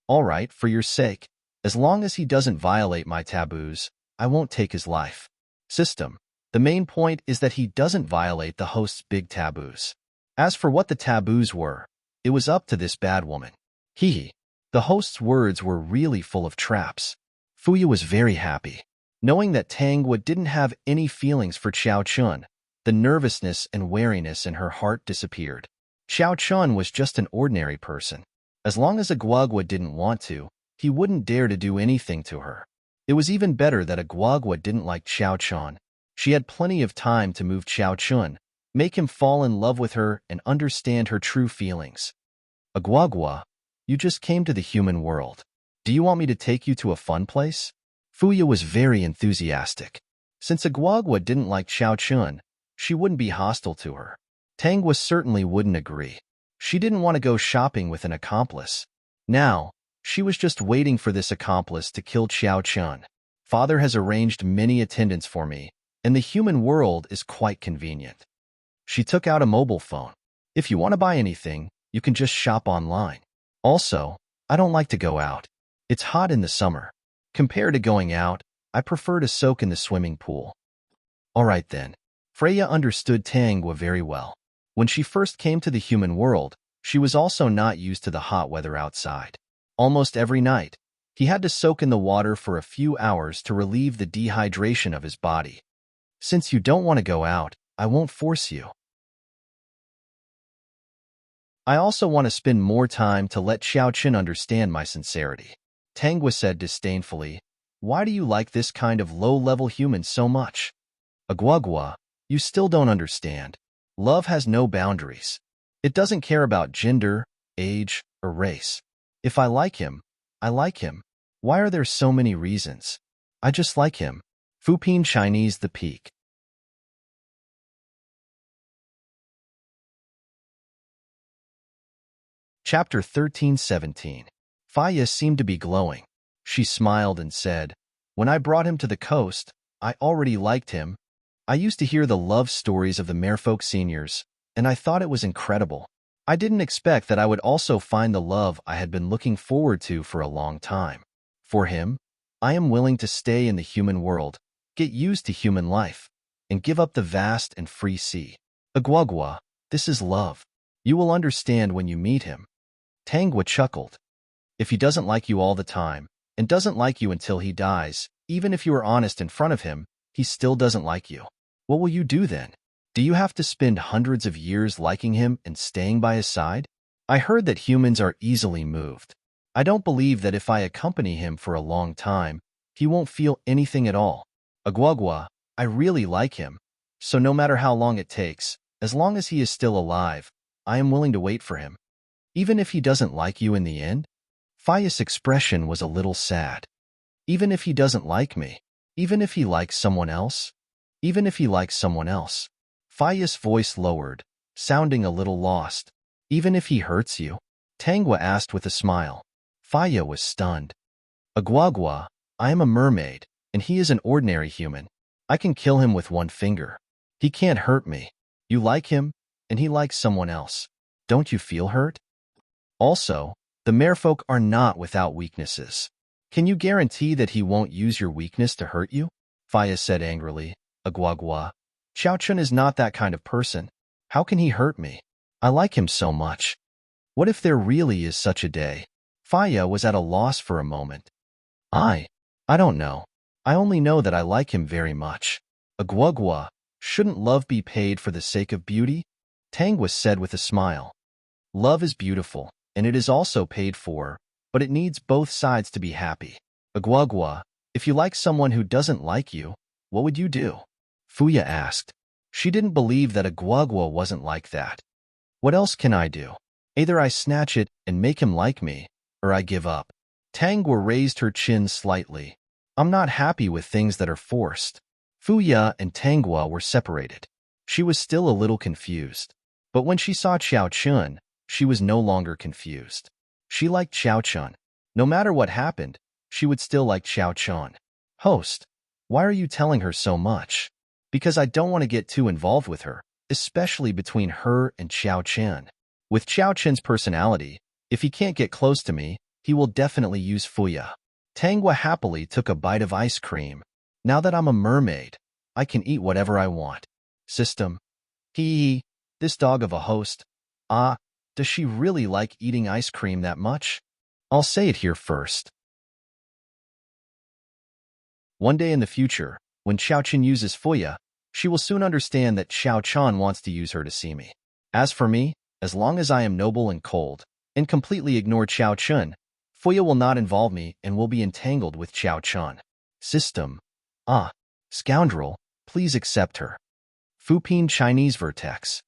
[SPEAKER 1] All right, for your sake, as long as he doesn't violate my taboos, I won't take his life. System. The main point is that he doesn't violate the host's big taboos. As for what the taboos were, it was up to this bad woman. The host's words were really full of traps. Fuya was very happy. Knowing that Tanghua didn't have any feelings for Xiao Chun, the nervousness and wariness in her heart disappeared. Xiao Chun was just an ordinary person. As long as Agua didn't want to, he wouldn't dare to do anything to her. It was even better that Agua didn't like Xiao Chun. She had plenty of time to move Xiao Chun, make him fall in love with her and understand her true feelings. Agua, you just came to the human world. Do you want me to take you to a fun place? Fuya was very enthusiastic. Since Agua didn't like Xiao Chun, she wouldn't be hostile to her. Tanghua certainly wouldn't agree. She didn't want to go shopping with an accomplice. Now, She was just waiting for this accomplice to kill Xiao Chun. Father has arranged many attendants for me, and the human world is quite convenient. She took out a mobile phone. If you want to buy anything, you can just shop online. Also, I don't like to go out. It's hot in the summer. Compared to going out, I prefer to soak in the swimming pool. All right then. Freya understood Tangwa very well. When she first came to the human world, she was also not used to the hot weather outside. Almost every night, he had to soak in the water for a few hours to relieve the dehydration of his body. Since you don't want to go out, I won't force you. I also want to spend more time to let Xiao Qin understand my sincerity. Tangwa said disdainfully, why do you like this kind of low-level human so much? Agwagwa, you still don't understand. Love has no boundaries. It doesn't care about gender, age, or race. If I like him, I like him. Why are there so many reasons? I just like him. Fupin Chinese The Peak. Chapter 13-17. Faya seemed to be glowing. She smiled and said, when I brought him to the coast, I already liked him. I used to hear the love stories of the merfolk seniors, and I thought it was incredible. I didn't expect that I would also find the love I had been looking forward to for a long time. For him, I am willing to stay in the human world, get used to human life, and give up the vast and free sea. Agwagwa, this is love. You will understand when you meet him. Tangwa chuckled. If he doesn't like you all the time, and doesn't like you until he dies, even if you are honest in front of him, he still doesn't like you. What will you do then? Do you have to spend hundreds of years liking him and staying by his side? I heard that humans are easily moved. I don't believe that if I accompany him for a long time, he won't feel anything at all. Agwagwa, I really like him, so no matter how long it takes, as long as he is still alive, I am willing to wait for him. Even if he doesn't like you in the end? Faya's expression was a little sad. Even if he doesn't like me? Even if he likes someone else? Even if he likes someone else? Faya's voice lowered, sounding a little lost. Even if he hurts you? Tangwa asked with a smile. Faya was stunned. Agwagwa, I am a mermaid, and he is an ordinary human. I can kill him with one finger. He can't hurt me. You like him, and he likes someone else. Don't you feel hurt? Also, the merfolk are not without weaknesses. Can you guarantee that he won't use your weakness to hurt you? Faya said angrily. Agwagwa, Xiao Chun is not that kind of person. How can he hurt me? I like him so much. What if there really is such a day? Faya was at a loss for a moment. I don't know. I only know that I like him very much. Agwagwa, shouldn't love be paid for the sake of beauty? Tangwa said with a smile. Love is beautiful, and it is also paid for, but it needs both sides to be happy. Agwagwa, if you like someone who doesn't like you, what would you do? Fuya asked. She didn't believe that Agwagwa wasn't like that. What else can I do? Either I snatch it and make him like me, or I give up. Tangwa raised her chin slightly. I'm not happy with things that are forced. Fuya and Tangwa were separated. She was still a little confused. But when she saw Xiao Chun, she was no longer confused. She liked Xiao Chun. No matter what happened, she would still like Xiao Chun. Host, why are you telling her so much? Because I don't want to get too involved with her, especially between her and Xiao Chun. With Xiao Chun's personality, if he can't get close to me, he will definitely use Fuya. Tangwa happily took a bite of ice cream. Now that I'm a mermaid, I can eat whatever I want. System. Hee, this dog of a host. Ah, does she really like eating ice cream that much? I'll say it here first. One day in the future, when Xiao Chun uses Fuya, she will soon understand that Xiao Chun wants to use her to see me. As for me, as long as I am noble and cold, and completely ignore Xiao Chun, Fuya will not involve me and will be entangled with Xiao Chun. System. Ah, scoundrel, please accept her. Fupin Chinese Vertex.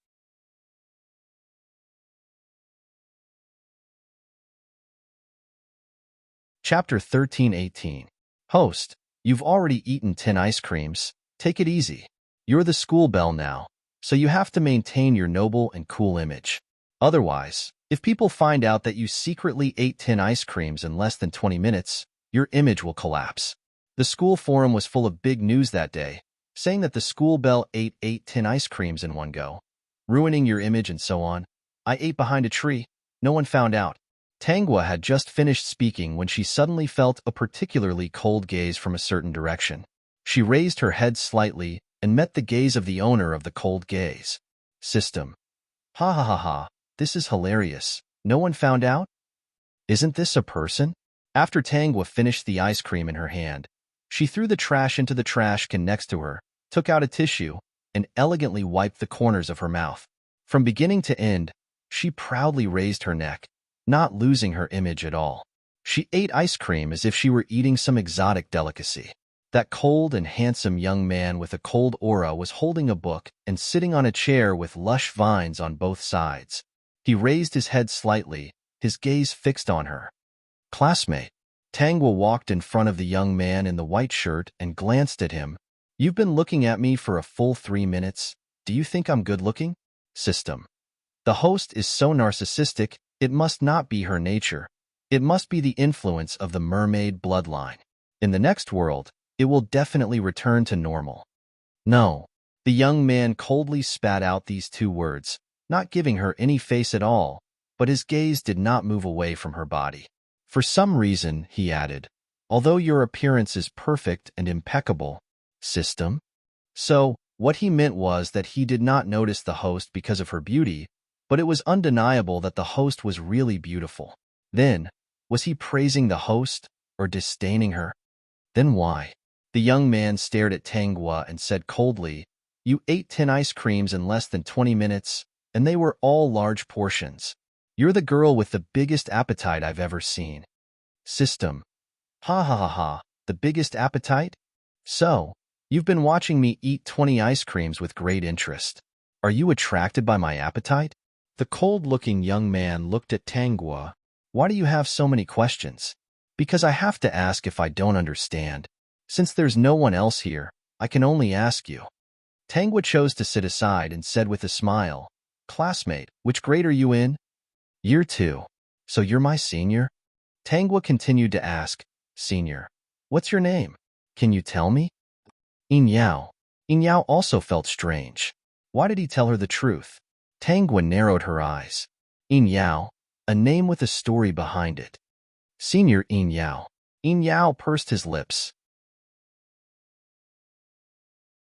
[SPEAKER 1] Chapter 13-18. Host, you've already eaten 10 ice creams. Take it easy. You're the school belle now, so you have to maintain your noble and cool image. Otherwise, If people find out that you secretly ate 10 ice creams in less than 20 minutes, your image will collapse. The school forum was full of big news that day, saying that the school belle ate 10 ice creams in one go, ruining your image and so on. I ate behind a tree. No one found out. Tangwa had just finished speaking when she suddenly felt a particularly cold gaze from a certain direction. She raised her head slightly and met the gaze of the owner of the cold gaze. System. Ha ha ha ha, this is hilarious. No one found out? Isn't this a person? After Tangwa finished the ice cream in her hand, she threw the trash into the trash can next to her, took out a tissue, and elegantly wiped the corners of her mouth. From beginning to end, she proudly raised her neck, not losing her image at all. She ate ice cream as if she were eating some exotic delicacy. That cold and handsome young man with a cold aura was holding a book and sitting on a chair with lush vines on both sides. He raised his head slightly, his gaze fixed on her. Classmate. Tangwa walked in front of the young man in the white shirt and glanced at him. You've been looking at me for a full 3 minutes. Do you think I'm good looking? System. The host is so narcissistic, it must not be her nature. It must be the influence of the mermaid bloodline. In the next world, it will definitely return to normal. No. The young man coldly spat out these 2 words, not giving her any face at all, but his gaze did not move away from her body. For some reason, he added, although your appearance is perfect and impeccable, system? So, what he meant was that he did not notice the host because of her beauty, but it was undeniable that the host was really beautiful. Then, was he praising the host or disdaining her? Then why? The young man stared at Tangwa and said coldly, you ate 10 ice creams in less than 20 minutes, and they were all large portions. You're the girl with the biggest appetite I've ever seen. System. Ha ha ha ha, the biggest appetite? So, you've been watching me eat 20 ice creams with great interest. Are you attracted by my appetite? The cold-looking young man looked at Tangwa. Why do you have so many questions? Because I have to ask if I don't understand. Since there's no one else here, I can only ask you. Tangwa chose to sit aside and said with a smile, Classmate, which grade are you in? Year 2. So you're my senior? Tangwa continued to ask, Senior, what's your name? Can you tell me? Yin Yao. Yin Yao also felt strange. Why did he tell her the truth? Tangwa narrowed her eyes. Yin Yao, a name with a story behind it. Senior Yin Yao. Yin Yao pursed his lips.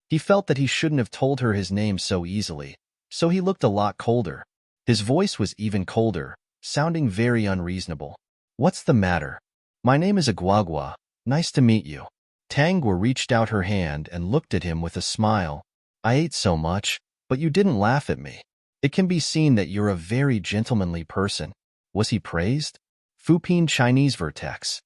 [SPEAKER 1] He felt that he shouldn't have told her his name so easily, so he looked a lot colder. His voice was even colder, sounding very unreasonable. What's the matter? My name is Agwagwa. Nice to meet you. Tangwa reached out her hand and looked at him with a smile. I ate so much, but you didn't laugh at me. It can be seen that you're a very gentlemanly person. Was he praised? Fupin Chinese Vertex.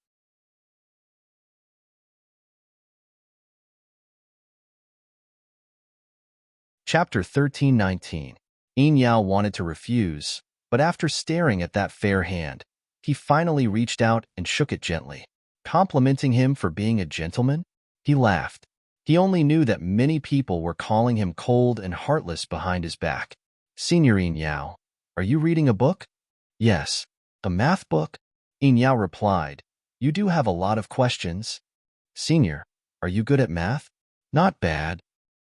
[SPEAKER 1] Chapter 1319. Yin Yao wanted to refuse, but after staring at that fair hand, he finally reached out and shook it gently. Complimenting him for being a gentleman? He laughed. He only knew that many people were calling him cold and heartless behind his back. Senior Yin Yao, are you reading a book? Yes. A math book? Yin Yao replied, You do have a lot of questions. Senior, are you good at math? Not bad.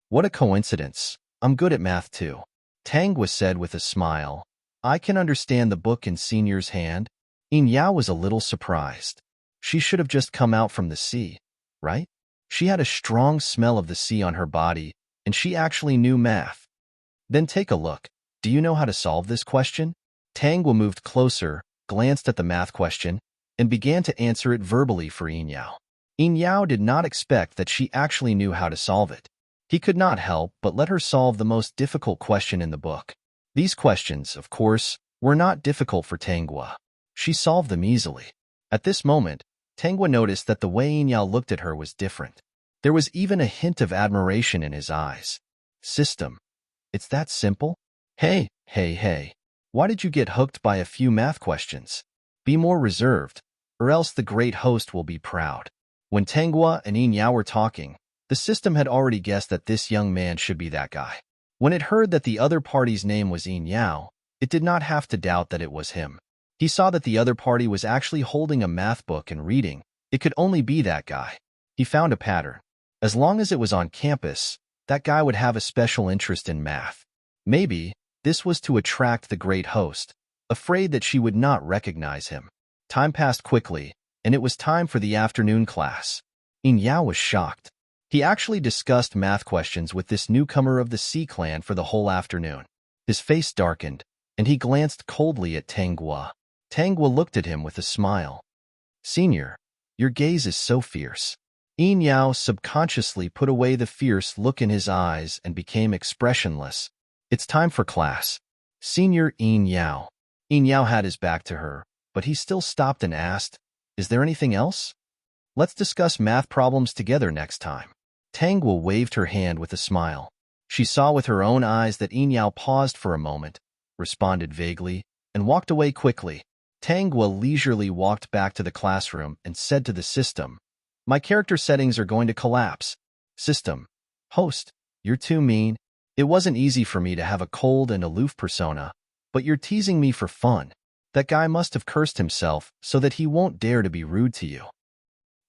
[SPEAKER 1] What a coincidence. I'm good at math too. Tangwa said with a smile. I can understand the book in Senior's hand. Yin Yao was a little surprised. She should have just come out from the sea, right? She had a strong smell of the sea on her body, and she actually knew math. Then take a look. Do you know how to solve this question? Tangwa moved closer, glanced at the math question, and began to answer it verbally for Yin Yao. Yin Yao did not expect that she actually knew how to solve it. He could not help but let her solve the most difficult question in the book. These questions, of course, were not difficult for Tangwa. She solved them easily. At this moment, Tangwa noticed that the way Yin Yao looked at her was different. There was even a hint of admiration in his eyes. System. It's that simple? Hey. Why did you get hooked by a few math questions? Be more reserved, or else the great host will be proud. When Tangwa and Yin Yao were talking, the system had already guessed that this young man should be that guy. When it heard that the other party's name was Yin Yao, It did not have to doubt that it was him. He saw that the other party was actually holding a math book and reading. It could only be that guy. He found a pattern. As long as it was on campus, that guy would have a special interest in math. Maybe this was to attract the great host, afraid that she would not recognize him. Time passed quickly, and it was time for the afternoon class. Yin Yao was shocked. He actually discussed math questions with this newcomer of the Sea Clan for the whole afternoon. His face darkened, and he glanced coldly at Tang Guo. Tang Guo looked at him with a smile. "Senior, your gaze is so fierce." Yin Yao subconsciously put away the fierce look in his eyes and became expressionless. "It's time for class." Senior Yin Yao. Yin Yao had his back to her, but he still stopped and asked, "Is there anything else? Let's discuss math problems together next time." Tang Guo waved her hand with a smile. She saw with her own eyes that Yin Yao paused for a moment, responded vaguely, and walked away quickly. Tang Guo leisurely walked back to the classroom and said to the system, "My character settings are going to collapse. System, host, you're too mean. It wasn't easy for me to have a cold and aloof persona, but you're teasing me for fun. That guy must have cursed himself so that he won't dare to be rude to you.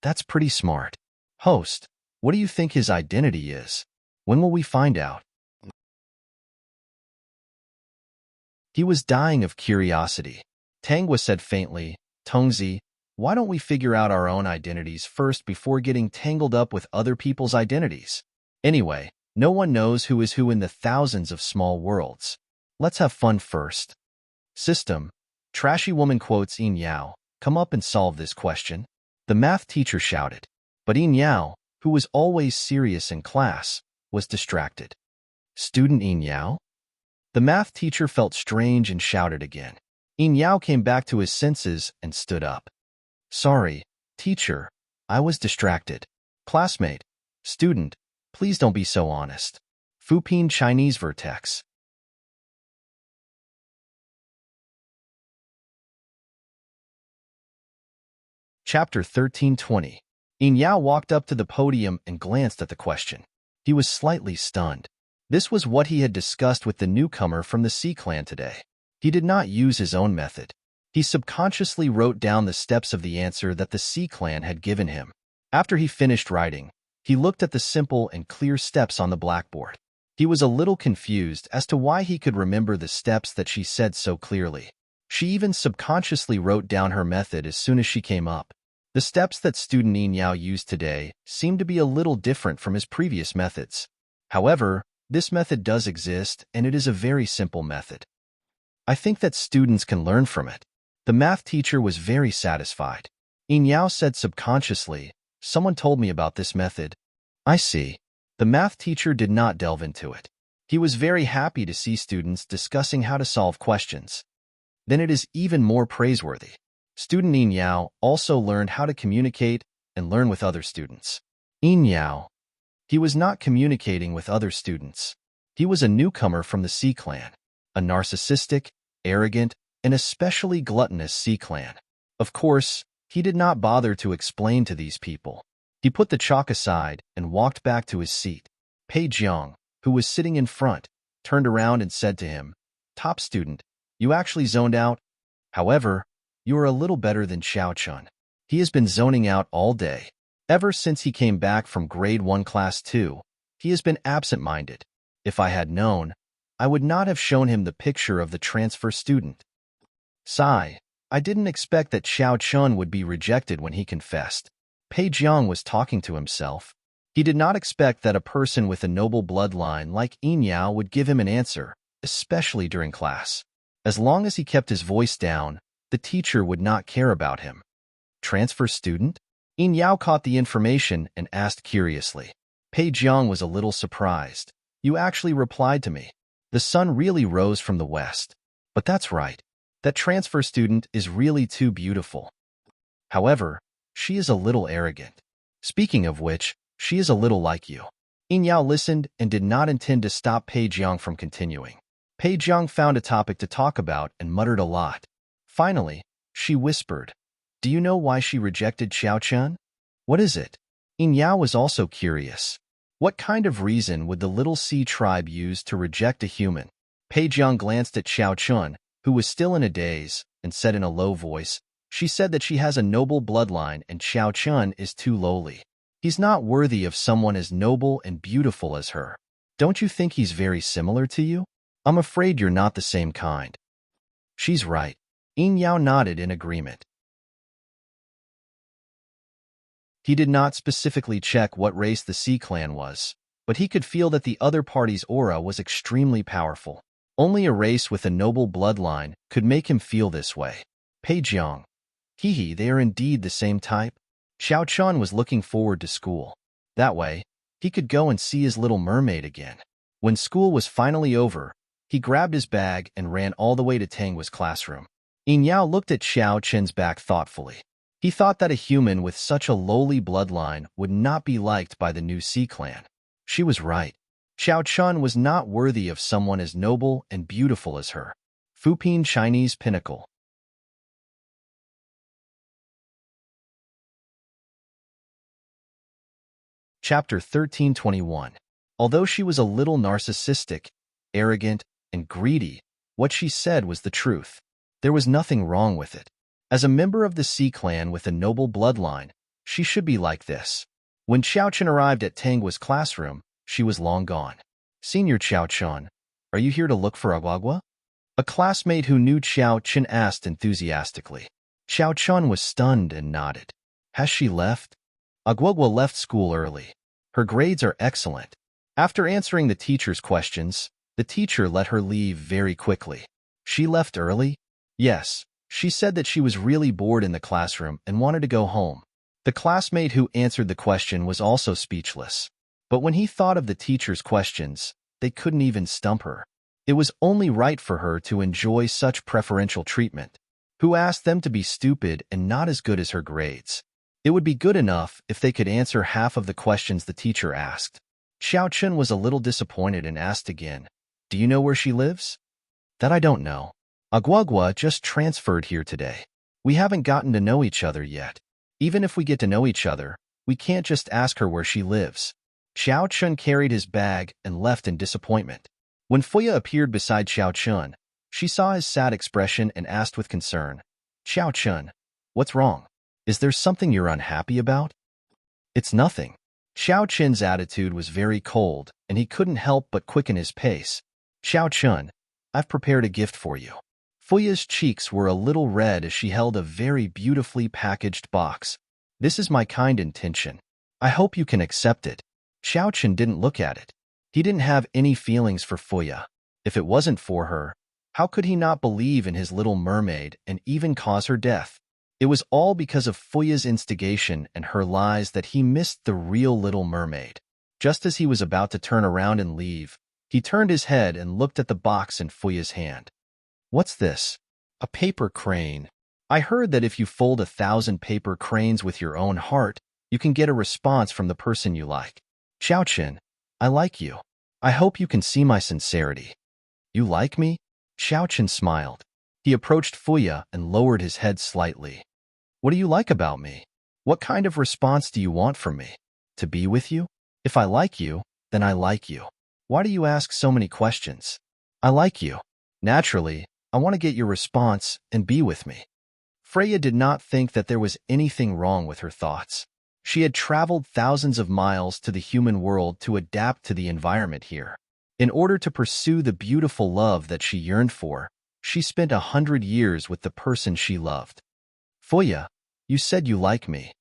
[SPEAKER 1] That's pretty smart. Host, what do you think his identity is? When will we find out?" He was dying of curiosity. Tang Guo said faintly, "Tongzi, why don't we figure out our own identities first before getting tangled up with other people's identities? Anyway, no one knows who is who in the thousands of small worlds. Let's have fun first." System, trashy woman quotes Yin Yao, "Come up and solve this question." The math teacher shouted. But Yin Yao, who was always serious in class, was distracted. "Student Yin Yao?" The math teacher felt strange and shouted again. Yin Yao came back to his senses and stood up. "Sorry, teacher, I was distracted." Classmate, student, please don't be so honest. Fupin Chinese Vertex. Chapter 1320. Yin Yao walked up to the podium and glanced at the question. He was slightly stunned. This was what he had discussed with the newcomer from the Sea Clan today. He did not use his own method. He subconsciously wrote down the steps of the answer that the Sea Clan had given him. After he finished writing, he looked at the simple and clear steps on the blackboard. He was a little confused as to why he could remember the steps that she said so clearly. She even subconsciously wrote down her method as soon as she came up. The steps that student Yin Yao used today seemed to be a little different from his previous methods. However, this method does exist, and it is a very simple method. I think that students can learn from it. The math teacher was very satisfied. Yin Yao said subconsciously, "Someone told me about this method." "I see." The math teacher did not delve into it. He was very happy to see students discussing how to solve questions. Then it is even more praiseworthy. Student Yin Yao also learned how to communicate and learn with other students. Yin Yao. He was not communicating with other students. He was a newcomer from the Sea Clan, a narcissistic, arrogant, and especially gluttonous Sea Clan. Of course, he did not bother to explain to these people. He put the chalk aside and walked back to his seat. Pei Jiang, who was sitting in front, turned around and said to him, "Top student, you actually zoned out. However, you are a little better than Xiao Chun. He has been zoning out all day. Ever since he came back from grade 1 class 2, he has been absent-minded. If I had known, I would not have shown him the picture of the transfer student." Sigh, I didn't expect that Xiao Chun would be rejected when he confessed. Pei Jiang was talking to himself. He did not expect that a person with a noble bloodline like Yin Yao would give him an answer, especially during class. As long as he kept his voice down, the teacher would not care about him. Transfer student? Yin Yao caught the information and asked curiously. Pei Jiang was a little surprised. "You actually replied to me. The sun really rose from the west. But that's right. That transfer student is really too beautiful. However, she is a little arrogant. Speaking of which, she is a little like you." Yin Yao listened and did not intend to stop Pei Jiang from continuing. Pei Jiang found a topic to talk about and muttered a lot. Finally, she whispered, "Do you know why she rejected Xiao Chun?" "What is it?" Yin Yao was also curious. What kind of reason would the little sea tribe use to reject a human? Pei Jiang glanced at Xiao Chun who was still in a daze, and said in a low voice, "She said that she has a noble bloodline and Xiao Chun is too lowly. He's not worthy of someone as noble and beautiful as her. Don't you think he's very similar to you? I'm afraid you're not the same kind." "She's right." Yin Yao nodded in agreement. He did not specifically check what race the Sea clan was, but he could feel that the other party's aura was extremely powerful. Only a race with a noble bloodline could make him feel this way. Pei Jiang. Hehe, they are indeed the same type. Xiao Chun was looking forward to school. That way, he could go and see his little mermaid again. When school was finally over, he grabbed his bag and ran all the way to Tangwa's classroom. Yin Yao looked at Xiao Chen's back thoughtfully. He thought that a human with such a lowly bloodline would not be liked by the new Sea clan. She was right. Xiao Chun was not worthy of someone as noble and beautiful as her. Fuping Chinese Pinnacle. Chapter 1321. Although she was a little narcissistic, arrogant, and greedy, what she said was the truth. There was nothing wrong with it. As a member of the Sea clan with a noble bloodline, she should be like this. When Xiao Chun arrived at Tangwa's classroom, she was long gone. "Senior Xiao Chun, are you here to look for Agwagwa?" A classmate who knew Xiao Chun asked enthusiastically. Xiao Chun was stunned and nodded. "Has she left?" "Agwagwa left school early. Her grades are excellent." After answering the teacher's questions, the teacher let her leave very quickly. "She left early?" "Yes. She said that she was really bored in the classroom and wanted to go home." The classmate who answered the question was also speechless. But when he thought of the teacher's questions, they couldn't even stump her. It was only right for her to enjoy such preferential treatment. Who asked them to be stupid and not as good as her grades? It would be good enough if they could answer half of the questions the teacher asked. Xiao Chun was a little disappointed and asked again, "Do you know where she lives?" "That I don't know. Agwagwa just transferred here today. We haven't gotten to know each other yet. Even if we get to know each other, we can't just ask her where she lives." Xiao Chun carried his bag and left in disappointment. When Fuya appeared beside Xiao Chun, she saw his sad expression and asked with concern, "Xiao Chun, what's wrong? Is there something you're unhappy about?" "It's nothing." Xiao Chun's attitude was very cold, and he couldn't help but quicken his pace. "Xiao Chun, I've prepared a gift for you." Fuya's cheeks were a little red as she held a very beautifully packaged box. "This is my kind intention. I hope you can accept it." Xiao Chun didn't look at it. He didn't have any feelings for Fuya. If it wasn't for her, how could he not believe in his little mermaid and even cause her death? It was all because of Fuya's instigation and her lies that he missed the real Little Mermaid. Just as he was about to turn around and leave, he turned his head and looked at the box in Fuya's hand. "What's this?" "A paper crane. I heard that if you fold 1,000 paper cranes with your own heart, you can get a response from the person you like." "Xiao Chun, I like you. I hope you can see my sincerity." "You like me?" Xiao Chun smiled. He approached Fuya and lowered his head slightly. "What do you like about me? What kind of response do you want from me? To be with you? If I like you, then I like you. Why do you ask so many questions?" "I like you. Naturally, I want to get your response and be with me." Freya did not think that there was anything wrong with her thoughts. She had traveled thousands of miles to the human world to adapt to the environment here. In order to pursue the beautiful love that she yearned for, she spent 100 years with the person she loved. "Fuya, you said you like me.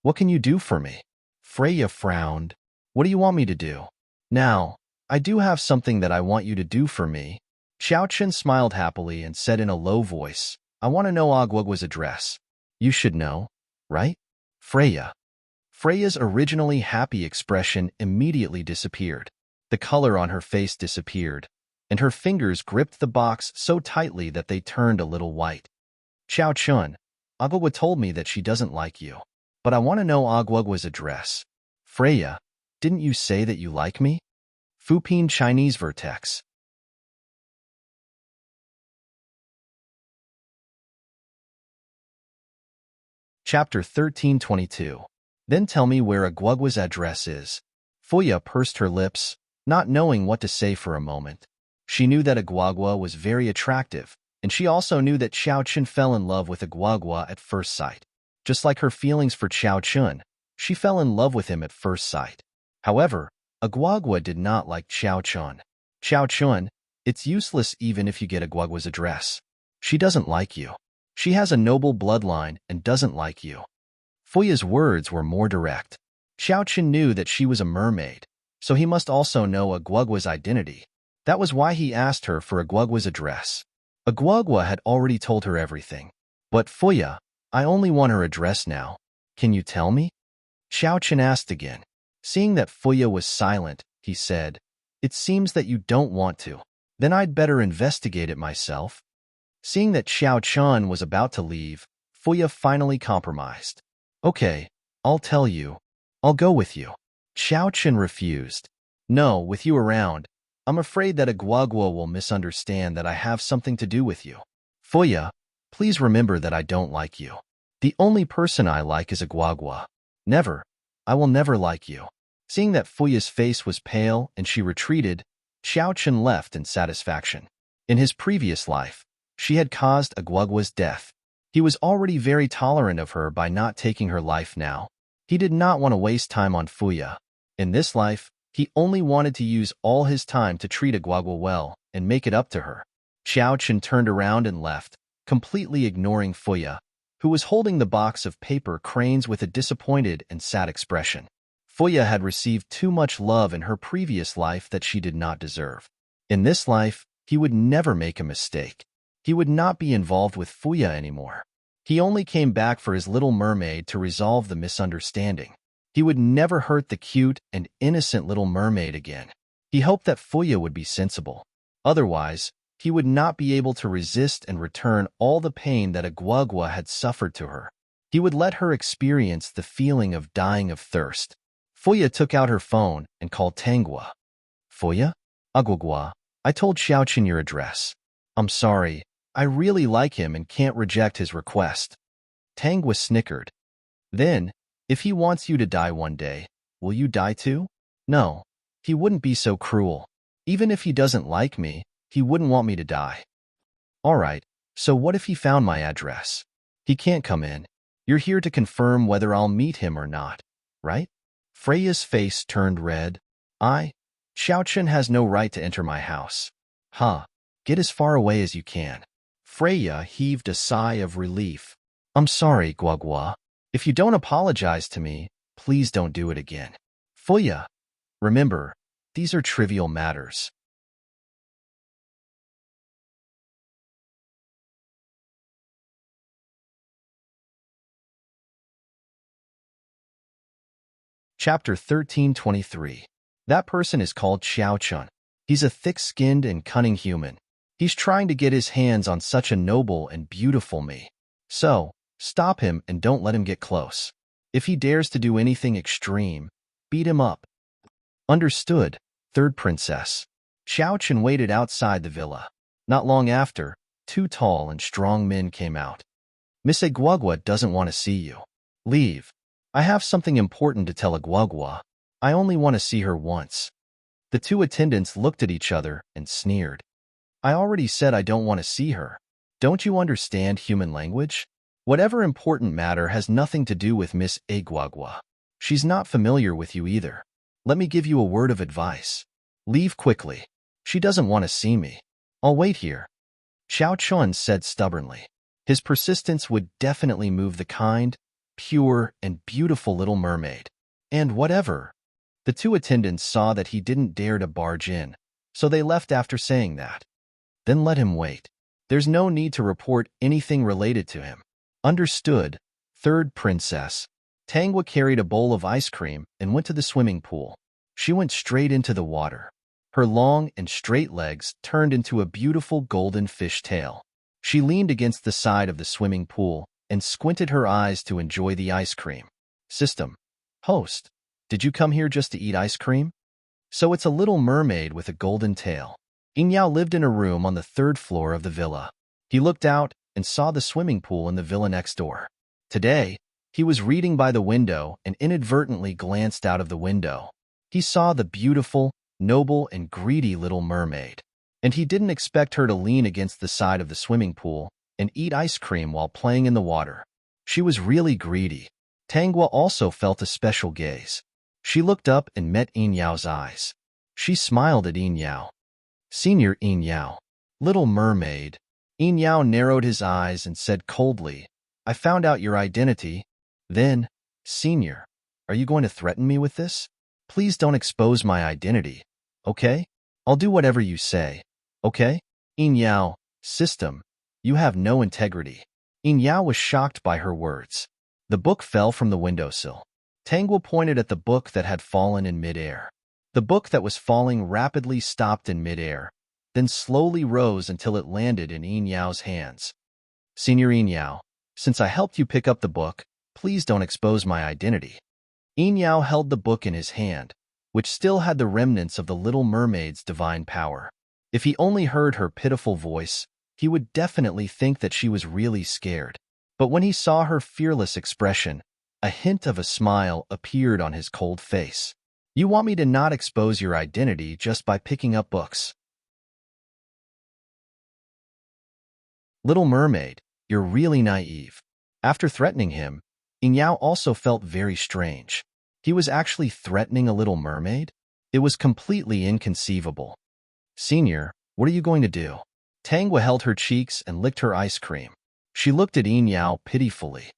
[SPEAKER 1] What can you do for me?" Freya frowned. "What do you want me to do?" "Now, I do have something that I want you to do for me." Xiao Chun smiled happily and said in a low voice, "I want to know Agwagwa's address." "You should know, right?" "Freya." Freya's originally happy expression immediately disappeared. The color on her face disappeared, and her fingers gripped the box so tightly that they turned a little white. "Xiao Chun, Agwagwa told me that she doesn't like you, but I want to know Agwagwa's address." "Freya, didn't you say that you like me?" Fuping Chinese Vertex. Chapter 1322. Then tell me where Agwagwa's address is. Fuya pursed her lips, not knowing what to say for a moment. She knew that Agwagwa was very attractive, and she also knew that Xiao Chun fell in love with Agwagwa at first sight. Just like her feelings for Xiao Chun, she fell in love with him at first sight. However, Agwagwa did not like Xiao Chun. Xiao Chun, it's useless even if you get Agwagwa's address. She doesn't like you. She has a noble bloodline and doesn't like you. Fuya's words were more direct. Xiao Chun knew that she was a mermaid, so he must also know Agwagwa's identity. That was why he asked her for Agwagwa's address. Agwagwa had already told her everything. But Fuya, I only want her address now. Can you tell me? Xiao Chun asked again. Seeing that Fuya was silent, he said, It seems that you don't want to. Then I'd better investigate it myself. Seeing that Xiao Chun was about to leave, Fuya finally compromised. Okay, I'll tell you. I'll go with you. Xiao Chun refused. No, with you around, I'm afraid that Agwagwa will misunderstand that I have something to do with you. Fuya, please remember that I don't like you. The only person I like is Agwagwa. Never. I will never like you. Seeing that Fuya's face was pale and she retreated, Xiao Chun left in satisfaction. In his previous life, she had caused Agwagwa's death. He was already very tolerant of her by not taking her life now. He did not want to waste time on Fuya. In this life, he only wanted to use all his time to treat Agwagwa well and make it up to her. Xiao Chun turned around and left, completely ignoring Fuya, who was holding the box of paper cranes with a disappointed and sad expression. Fuya had received too much love in her previous life that she did not deserve. In this life, he would never make a mistake. He would not be involved with Fuya anymore. He only came back for his little mermaid to resolve the misunderstanding. He would never hurt the cute and innocent little mermaid again. He hoped that Fuya would be sensible. Otherwise, he would not be able to resist and return all the pain that Agwagwa had suffered to her. He would let her experience the feeling of dying of thirst. Fuya took out her phone and called Tangwa. Fuya? Agwagwa, I told Xiao Chun your address. I'm sorry, I really like him and can't reject his request. Tangwa snickered. Then, if he wants you to die one day, will you die too? No, he wouldn't be so cruel. Even if he doesn't like me, he wouldn't want me to die. All right, so what if he found my address? He can't come in. You're here to confirm whether I'll meet him or not, right? Freya's face turned red. Xiao Chun has no right to enter my house. Get as far away as you can. Freya heaved a sigh of relief. I'm sorry, Guagua. If you don't apologize to me, please don't do it again. Fuya, remember, these are trivial matters. Chapter 1323. That person is called Xiao Chun. He's a thick-skinned and cunning human. He's trying to get his hands on such a noble and beautiful me. So, stop him and don't let him get close. If he dares to do anything extreme, beat him up. Understood, third princess. Xiao Chun waited outside the villa. Not long after, two tall and strong men came out. Miss Agwagwa doesn't want to see you. Leave. I have something important to tell Agwagwa. I only want to see her once. The two attendants looked at each other and sneered. I already said I don't want to see her. Don't you understand human language? Whatever important matter has nothing to do with Miss Agwagwa. She's not familiar with you either. Let me give you a word of advice. Leave quickly. She doesn't want to see me. I'll wait here. Xiao Chun said stubbornly. His persistence would definitely move the kind, pure, and beautiful little mermaid. And whatever. The two attendants saw that he didn't dare to barge in, so they left after saying that. Then let him wait. There's no need to report anything related to him. Understood, third princess. Tangwa carried a bowl of ice cream and went to the swimming pool. She went straight into the water. Her long and straight legs turned into a beautiful golden fish tail. She leaned against the side of the swimming pool and squinted her eyes to enjoy the ice cream. System. Host. Did you come here just to eat ice cream? So it's a little mermaid with a golden tail. Yao lived in a room on the third floor of the villa. He looked out and saw the swimming pool in the villa next door. Today, he was reading by the window and inadvertently glanced out of the window. He saw the beautiful, noble, and greedy little mermaid. And he didn't expect her to lean against the side of the swimming pool and eat ice cream while playing in the water. She was really greedy. Tangwa also felt a special gaze. She looked up and met Yin Yao's eyes. She smiled at Yin Yao. Senior Yin Yao. Little mermaid. Yin Yao narrowed his eyes and said coldly, I found out your identity. Then, Senior, are you going to threaten me with this? Please don't expose my identity, okay? I'll do whatever you say, okay? Yin Yao, system, you have no integrity. Yin Yao was shocked by her words. The book fell from the windowsill. Tangwa pointed at the book that had fallen in midair. The book that was falling rapidly stopped in midair, then slowly rose until it landed in Yin Yao's hands. Senior Yin Yao, since I helped you pick up the book, please don't expose my identity. Yin Yao held the book in his hand, which still had the remnants of the Little Mermaid's divine power. If he only heard her pitiful voice, he would definitely think that she was really scared. But when he saw her fearless expression, a hint of a smile appeared on his cold face. You want me to not expose your identity just by picking up books? Little Mermaid, you're really naive. After threatening him, Yin Yao also felt very strange. He was actually threatening a little mermaid? It was completely inconceivable. Senior, what are you going to do? Tangwa held her cheeks and licked her ice cream. She looked at Yin Yao pitifully.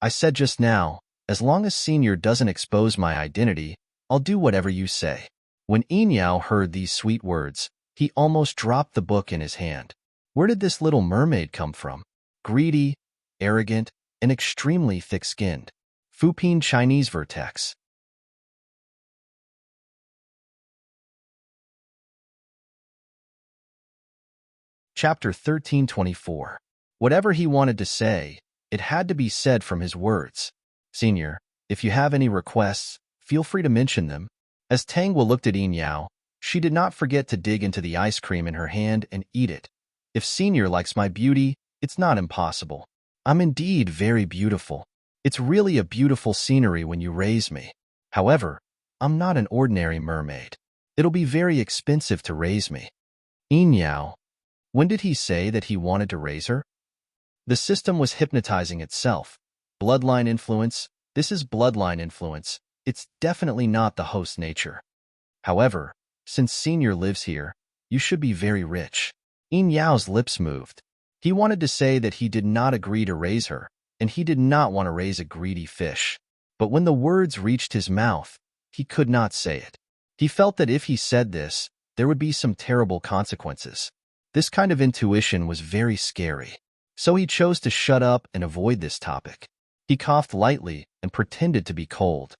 [SPEAKER 1] I said just now, as long as Senior doesn't expose my identity, I'll do whatever you say. When Yin Yao heard these sweet words, he almost dropped the book in his hand. Where did this little mermaid come from? Greedy, arrogant, and extremely thick-skinned. Fuping Chinese vertex. Chapter 1324. Whatever he wanted to say, it had to be said from his words. Senior, if you have any requests, feel free to mention them. As Tangwa looked at Yin Yao, she did not forget to dig into the ice cream in her hand and eat it. If Senior likes my beauty, it's not impossible. I'm indeed very beautiful. It's really a beautiful scenery when you raise me. However, I'm not an ordinary mermaid. It'll be very expensive to raise me. Yin Yao. When did he say that he wanted to raise her? The system was hypnotizing itself. Bloodline influence. This is bloodline influence. It's definitely not the host's nature. However, since Senior lives here, you should be very rich. Yin Yao's lips moved. He wanted to say that he did not agree to raise her, and he did not want to raise a greedy fish. But when the words reached his mouth, he could not say it. He felt that if he said this, there would be some terrible consequences. This kind of intuition was very scary. So he chose to shut up and avoid this topic. He coughed lightly and pretended to be cold.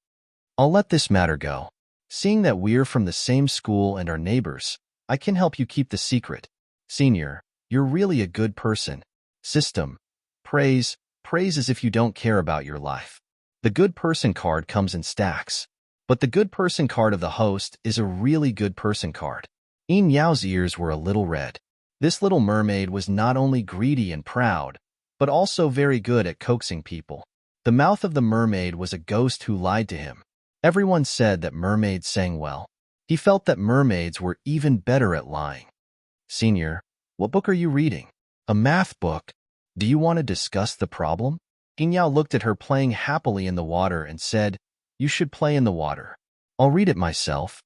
[SPEAKER 1] I'll let this matter go. Seeing that we're from the same school and are neighbors, I can help you keep the secret. Senior, you're really a good person. System. Praise as if you don't care about your life. The good person card comes in stacks. But the good person card of the host is a really good person card. Yin Yao's ears were a little red. This little mermaid was not only greedy and proud, but also very good at coaxing people. The mouth of the mermaid was a ghost who lied to him. Everyone said that mermaids sang well. He felt that mermaids were even better at lying. Senior, what book are you reading? A math book. Do you want to discuss the problem? Yin Yao looked at her playing happily in the water and said, You should play in the water. I'll read it myself.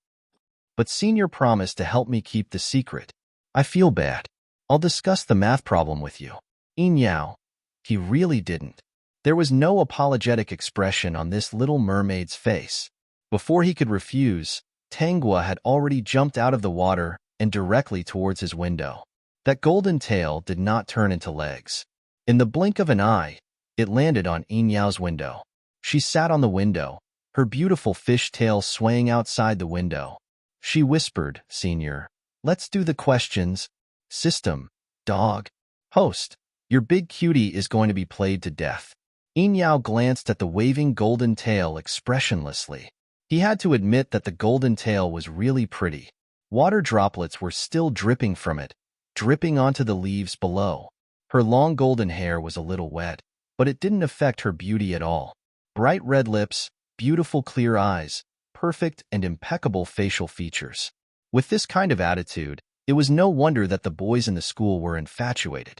[SPEAKER 1] But Senior promised to help me keep the secret. I feel bad. I'll discuss the math problem with you. Yin Yao. He really didn't. There was no apologetic expression on this little mermaid's face. Before he could refuse, Tangwa had already jumped out of the water and directly towards his window. That golden tail did not turn into legs. In the blink of an eye, it landed on Yin Yao's window. She sat on the window, her beautiful fish tail swaying outside the window. She whispered, Senior, let's do the questions. System, dog, host, your big cutie is going to be played to death. Yin Yao glanced at the waving golden tail expressionlessly. He had to admit that the golden tail was really pretty. Water droplets were still dripping from it, dripping onto the leaves below. Her long golden hair was a little wet, but it didn't affect her beauty at all. Bright red lips, beautiful clear eyes, perfect and impeccable facial features. With this kind of attitude, It was no wonder that the boys in the school were infatuated.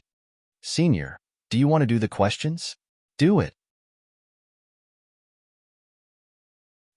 [SPEAKER 1] Senior, do you want to do the questions? Do it.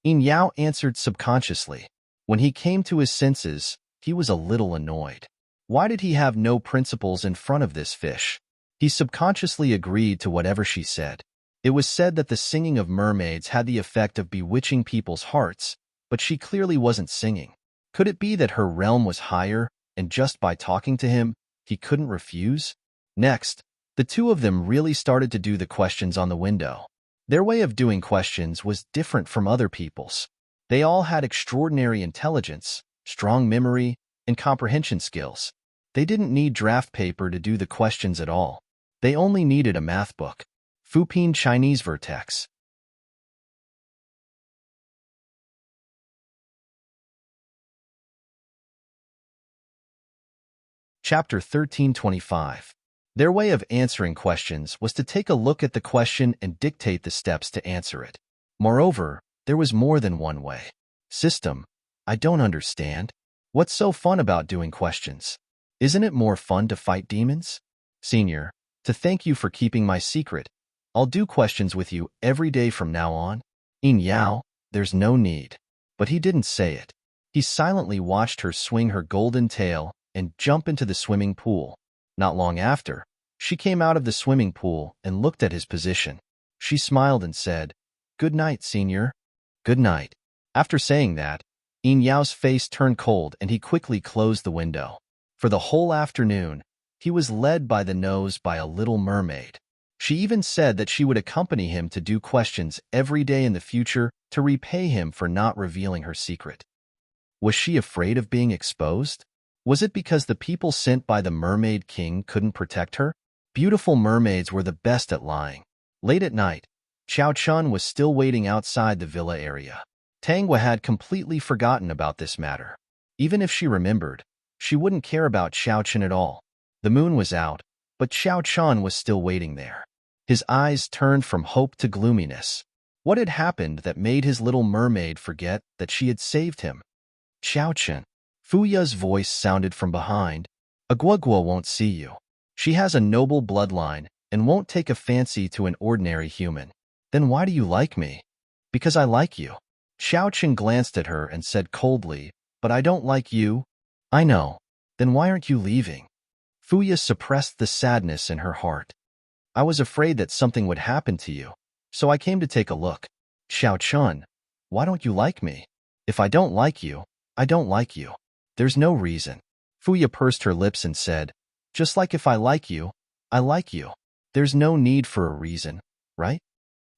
[SPEAKER 1] Yin Yao answered subconsciously. When he came to his senses, he was a little annoyed. Why did he have no principles in front of this fish? He subconsciously agreed to whatever she said. It was said that the singing of mermaids had the effect of bewitching people's hearts, but she clearly wasn't singing. Could it be that her realm was higher, and just by talking to him, he couldn't refuse? Next, the two of them really started to do the questions on the window. Their way of doing questions was different from other people's. They all had extraordinary intelligence, strong memory, and comprehension skills. They didn't need draft paper to do the questions at all. They only needed a math book. Fupin Chinese Vertex. Chapter 1325. Their way of answering questions was to take a look at the question and dictate the steps to answer it. Moreover, there was more than one way. System, I don't understand. What's so fun about doing questions? Isn't it more fun to fight demons? Senior, to thank you for keeping my secret, I'll do questions with you every day from now on. Yin Yao, there's no need. But he didn't say it. He silently watched her swing her golden tail and jump into the swimming pool. Not long after, she came out of the swimming pool and looked at his position. She smiled and said, "Good night, Senior." "Good night." After saying that, Yin Yao's face turned cold and he quickly closed the window. For the whole afternoon, he was led by the nose by a little mermaid. She even said that she would accompany him to do questions every day in the future to repay him for not revealing her secret. Was she afraid of being exposed? Was it because the people sent by the Mermaid King couldn't protect her? Beautiful mermaids were the best at lying. Late at night, Chao Chun was still waiting outside the villa area. Tangwa had completely forgotten about this matter. Even if she remembered, she wouldn't care about Chao Chun at all. The moon was out, but Chao Chun was still waiting there. His eyes turned from hope to gloominess. What had happened that made his little mermaid forget that she had saved him? Chao Chun. Fuya's voice sounded from behind. Agwagwa won't see you. She has a noble bloodline and won't take a fancy to an ordinary human. Then why do you like me? Because I like you. Xiao Chen glanced at her and said coldly, "But I don't like you." "I know. Then why aren't you leaving?" Fuya suppressed the sadness in her heart. "I was afraid that something would happen to you, so I came to take a look." "Xiao Chun, why don't you like me?" "If I don't like you, I don't like you. There's no reason." Fuya pursed her lips and said, "Just like if I like you, I like you. There's no need for a reason, right?"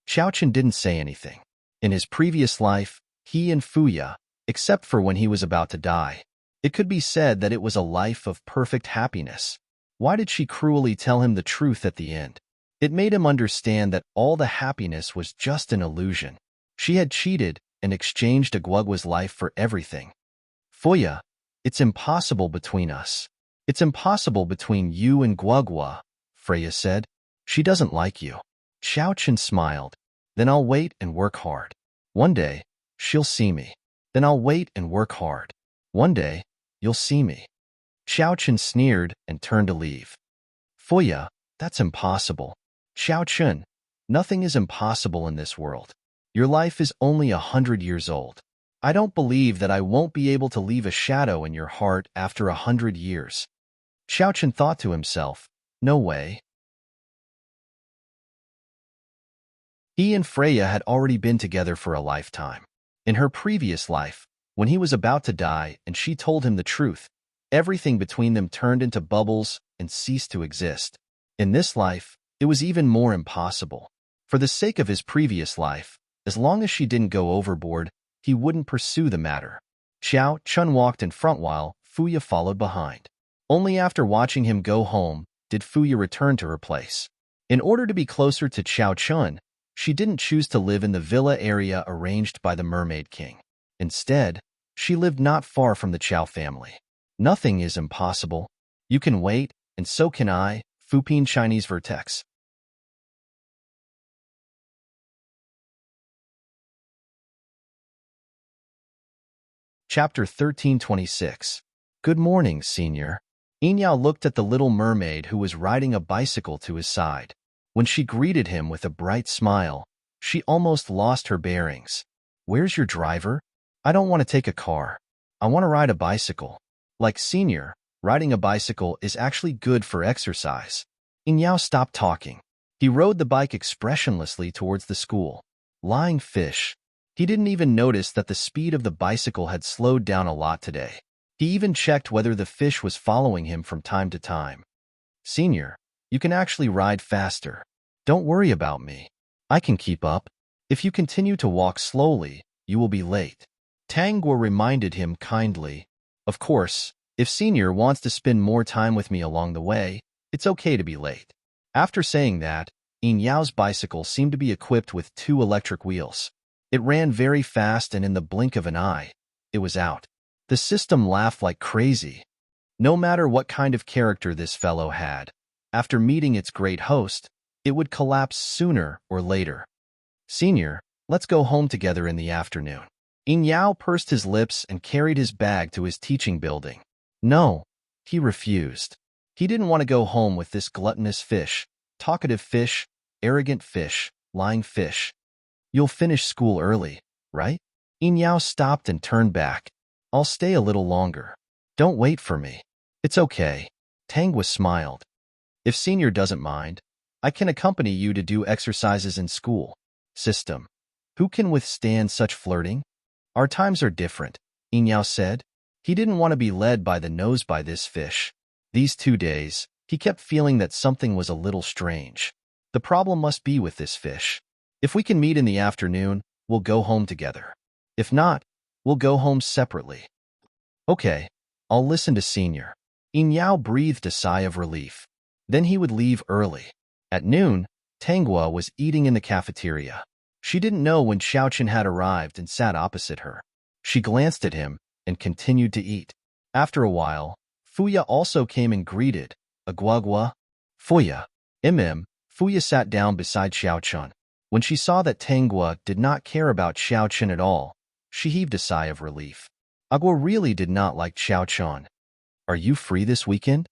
[SPEAKER 1] Xiao Chen didn't say anything. In his previous life, he and Fuya, except for when he was about to die, it could be said that it was a life of perfect happiness. Why did she cruelly tell him the truth at the end? It made him understand that all the happiness was just an illusion. She had cheated and exchanged Agwagwa's life for everything. "Fuya, it's impossible between us. It's impossible between you and Guagua," Freya said. "She doesn't like you." Xiao Chen smiled. "Then I'll wait and work hard. One day, she'll see me. Then I'll wait and work hard. One day, you'll see me." Xiao Chen sneered and turned to leave. "Fuya, that's impossible." "Xiao Chen, nothing is impossible in this world. Your life is only 100 years old. I don't believe that I won't be able to leave a shadow in your heart after 100 years. Xiao Chen thought to himself, "No way." He and Freya had already been together for a lifetime. In her previous life, when he was about to die and she told him the truth, everything between them turned into bubbles and ceased to exist. In this life, it was even more impossible. For the sake of his previous life, as long as she didn't go overboard, he wouldn't pursue the matter. Xiao Chun walked in front while Fuya followed behind. Only after watching him go home did Fuya return to her place. In order to be closer to Xiao Chun, she didn't choose to live in the villa area arranged by the Mermaid King. Instead, she lived not far from the Chow family. Nothing is impossible. You can wait, and so can I. Fupin Chinese Vertex. Chapter 1326. Good morning, Senior. Inyao looked at the little mermaid who was riding a bicycle to his side. When she greeted him with a bright smile, she almost lost her bearings. Where's your driver? I don't want to take a car. I want to ride a bicycle. Like Senior, riding a bicycle is actually good for exercise. Inyao stopped talking. He rode the bike expressionlessly towards the school. Lying fish. He didn't even notice that the speed of the bicycle had slowed down a lot today. He even checked whether the fish was following him from time to time. Senior, you can actually ride faster. Don't worry about me. I can keep up. If you continue to walk slowly, you will be late. Tangwa reminded him kindly. Of course, if Senior wants to spend more time with me along the way, it's okay to be late. After saying that, Inyao's bicycle seemed to be equipped with 2 electric wheels. It ran very fast, and in the blink of an eye, it was out. The system laughed like crazy. No matter what kind of character this fellow had, after meeting its great host, it would collapse sooner or later. Senior, let's go home together in the afternoon. Inyao pursed his lips and carried his bag to his teaching building. No, he refused. He didn't want to go home with this gluttonous fish, talkative fish, arrogant fish, lying fish. You'll finish school early, right? Inyao stopped and turned back. I'll stay a little longer. Don't wait for me. It's okay. Tangwa smiled. If Senior doesn't mind, I can accompany you to do exercises in school. System. Who can withstand such flirting? Our times are different, Inyao said. He didn't want to be led by the nose by this fish. These 2 days, he kept feeling that something was a little strange. The problem must be with this fish. If we can meet in the afternoon, we'll go home together. If not, we'll go home separately. Okay, I'll listen to Senior. Inyao breathed a sigh of relief. Then he would leave early. At noon, Tangwa was eating in the cafeteria. She didn't know when Xiaochen had arrived and sat opposite her. She glanced at him and continued to eat. After a while, Fuya also came and greeted. Agwagwa. Fuya. Fuya sat down beside Xiaochen. When she saw that Tangwa did not care about Xiaochen at all, she heaved a sigh of relief. Agua really did not like Xiaochen. Are you free this weekend?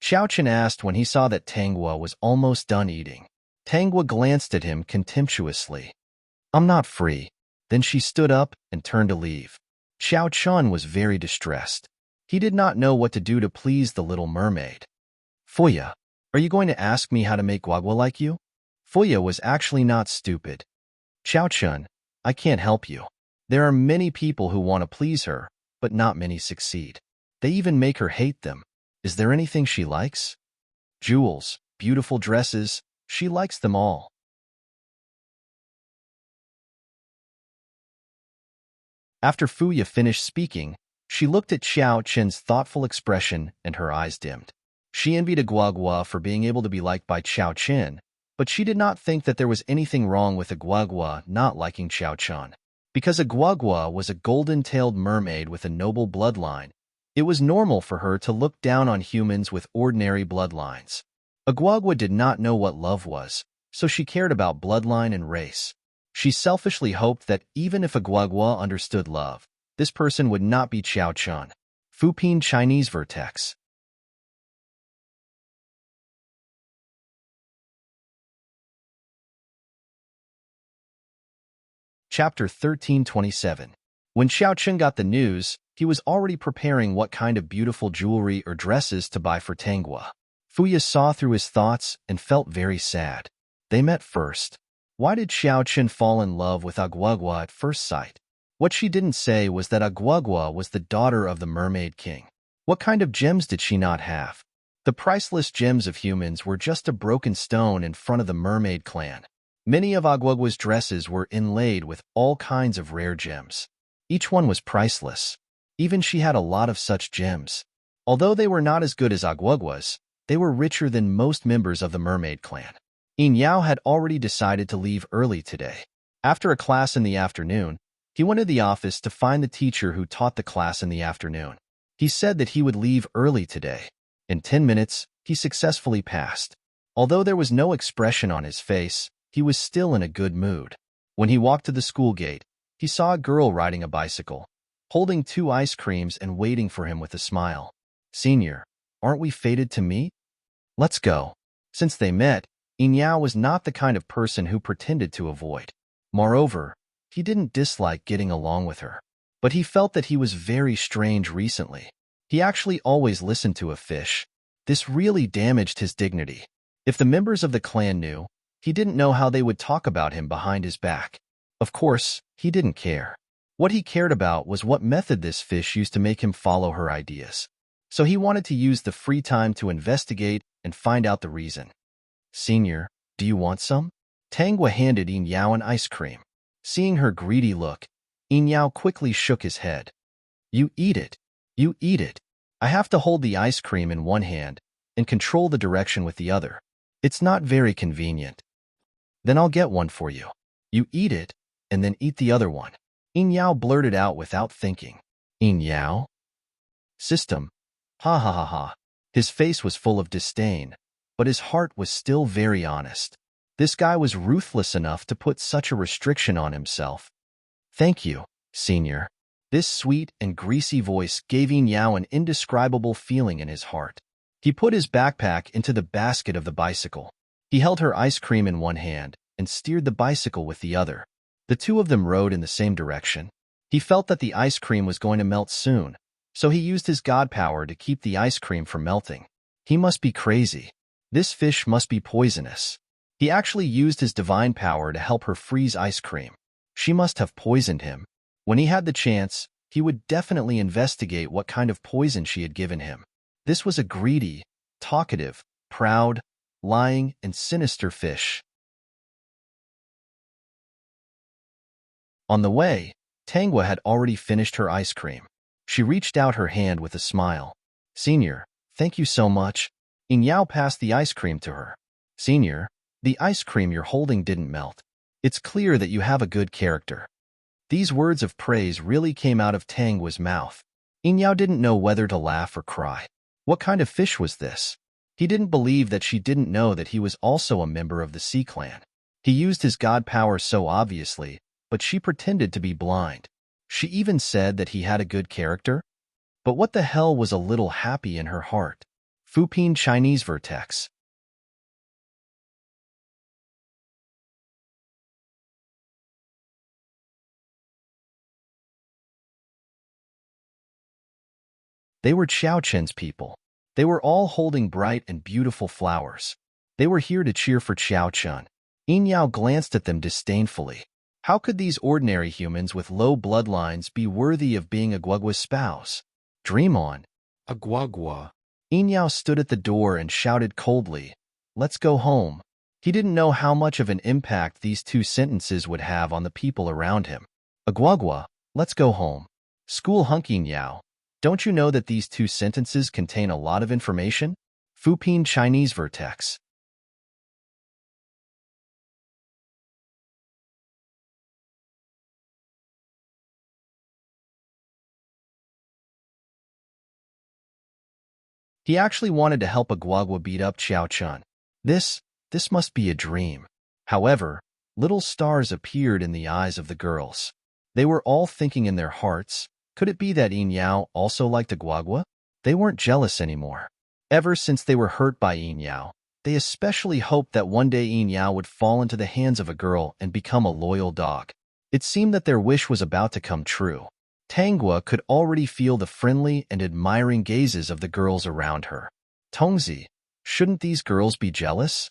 [SPEAKER 1] Xiaochen asked when he saw that Tangwa was almost done eating. Tangwa glanced at him contemptuously. I'm not free. Then she stood up and turned to leave. Xiaochen was very distressed. He did not know what to do to please the little mermaid. Fuya, are you going to ask me how to make guagua like you? Fuya was actually not stupid. Xiaochen, I can't help you. There are many people who want to please her, but not many succeed. They even make her hate them. Is there anything she likes? Jewels, beautiful dresses, she likes them all. After Fuya finished speaking, she looked at Xiao Chen's thoughtful expression and her eyes dimmed. She envied Agwagwa for being able to be liked by Xiao Chen, but she did not think that there was anything wrong with Agwagwa not liking Xiao Chen. Because Agwagwa was a golden-tailed mermaid with a noble bloodline, it was normal for her to look down on humans with ordinary bloodlines. Agwagwa did not know what love was, so she cared about bloodline and race. She selfishly hoped that even if Agwagwa understood love, this person would not be Xiao Chen. Fupin Chinese Vertex. Chapter 1327. When Xiao Chen got the news, he was already preparing what kind of beautiful jewelry or dresses to buy for Tangwa. Fuya saw through his thoughts and felt very sad. They met first. Why did Xiao Chen fall in love with Agwagwa at first sight? What she didn't say was that Agwagwa was the daughter of the Mermaid King. What kind of gems did she not have? The priceless gems of humans were just a broken stone in front of the Mermaid clan. Many of Agwagwa's dresses were inlaid with all kinds of rare gems. Each one was priceless. Even she had a lot of such gems. Although they were not as good as Agwagwa's, they were richer than most members of the Mermaid clan. Yin Yao had already decided to leave early today. After a class in the afternoon, he went to the office to find the teacher who taught the class in the afternoon. He said that he would leave early today. In 10 minutes, he successfully passed. Although there was no expression on his face, he was still in a good mood. When he walked to the school gate, he saw a girl riding a bicycle. holding 2 ice creams and waiting for him with a smile. Senior, aren't we fated to meet? Let's go. Since they met, Yinyao was not the kind of person who pretended to avoid. Moreover, he didn't dislike getting along with her. But he felt that he was very strange recently. He actually always listened to a fish. This really damaged his dignity. If the members of the clan knew, he didn't know how they would talk about him behind his back. Of course, he didn't care. What he cared about was what method this fish used to make him follow her ideas. So he wanted to use the free time to investigate and find out the reason. Senior, do you want some? Tanghua handed Yinyao an ice cream. Seeing her greedy look, Yinyao quickly shook his head. You eat it. You eat it. I have to hold the ice cream in one hand and control the direction with the other. It's not very convenient. Then I'll get one for you. You eat it, and then eat the other one. Yinyao blurted out without thinking. Yinyao? System. Ha ha ha ha. His face was full of disdain, but his heart was still very honest. This guy was ruthless enough to put such a restriction on himself. Thank you, Senior. This sweet and greasy voice gave Yinyao an indescribable feeling in his heart. He put his backpack into the basket of the bicycle. He held her ice cream in one hand and steered the bicycle with the other. The two of them rode in the same direction. He felt that the ice cream was going to melt soon, so he used his god power to keep the ice cream from melting. He must be crazy. This fish must be poisonous. He actually used his divine power to help her freeze ice cream. She must have poisoned him. When he had the chance, he would definitely investigate what kind of poison she had given him. This was a greedy, talkative, proud, lying, and sinister fish. On the way, Tanghua had already finished her ice cream. She reached out her hand with a smile. Senior, thank you so much. Yinyao passed the ice cream to her. Senior, the ice cream you're holding didn't melt. It's clear that you have a good character. These words of praise really came out of Tanghua's mouth. Yinyao didn't know whether to laugh or cry. What kind of fish was this? He didn't believe that she didn't know that he was also a member of the Sea Clan. He used his god power so obviously, but she pretended to be blind. She even said that he had a good character. But what the hell was a little happy in her heart? Fuping Chinese Vertex. They were Xiao Chen's people. They were all holding bright and beautiful flowers. They were here to cheer for Xiao Chen. Yinyao glanced at them disdainfully. How could these ordinary humans with low bloodlines be worthy of being Agwagwa's spouse? Dream on. Agwagwa. Yinyao stood at the door and shouted coldly, "Let's go home." He didn't know how much of an impact these two sentences would have on the people around him. Agwagwa, let's go home. School hunk Yinyao. Don't you know that these two sentences contain a lot of information? Fuping Chinese Vertex. He actually wanted to help Agwagwa beat up Xiao Chun. This must be a dream. However, little stars appeared in the eyes of the girls. They were all thinking in their hearts, could it be that Yinyao also liked Agwagwa? They weren't jealous anymore. Ever since they were hurt by Yinyao, they especially hoped that one day Yinyao would fall into the hands of a girl and become a loyal dog. It seemed that their wish was about to come true. Tanghua could already feel the friendly and admiring gazes of the girls around her. Tongzi, shouldn't these girls be jealous?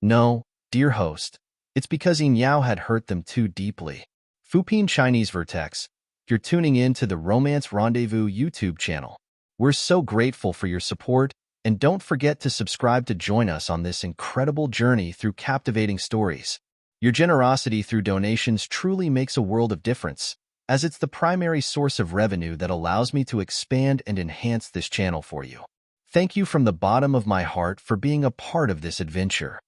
[SPEAKER 1] No, dear host. It's because Yinyao had hurt them too deeply. Fuping Chinese Vertex, you're tuning in to the Romance Rendezvous YouTube channel. We're so grateful for your support, and don't forget to subscribe to join us on this incredible journey through captivating stories. Your generosity through donations truly makes a world of difference, as it's the primary source of revenue that allows me to expand and enhance this channel for you. Thank you from the bottom of my heart for being a part of this adventure.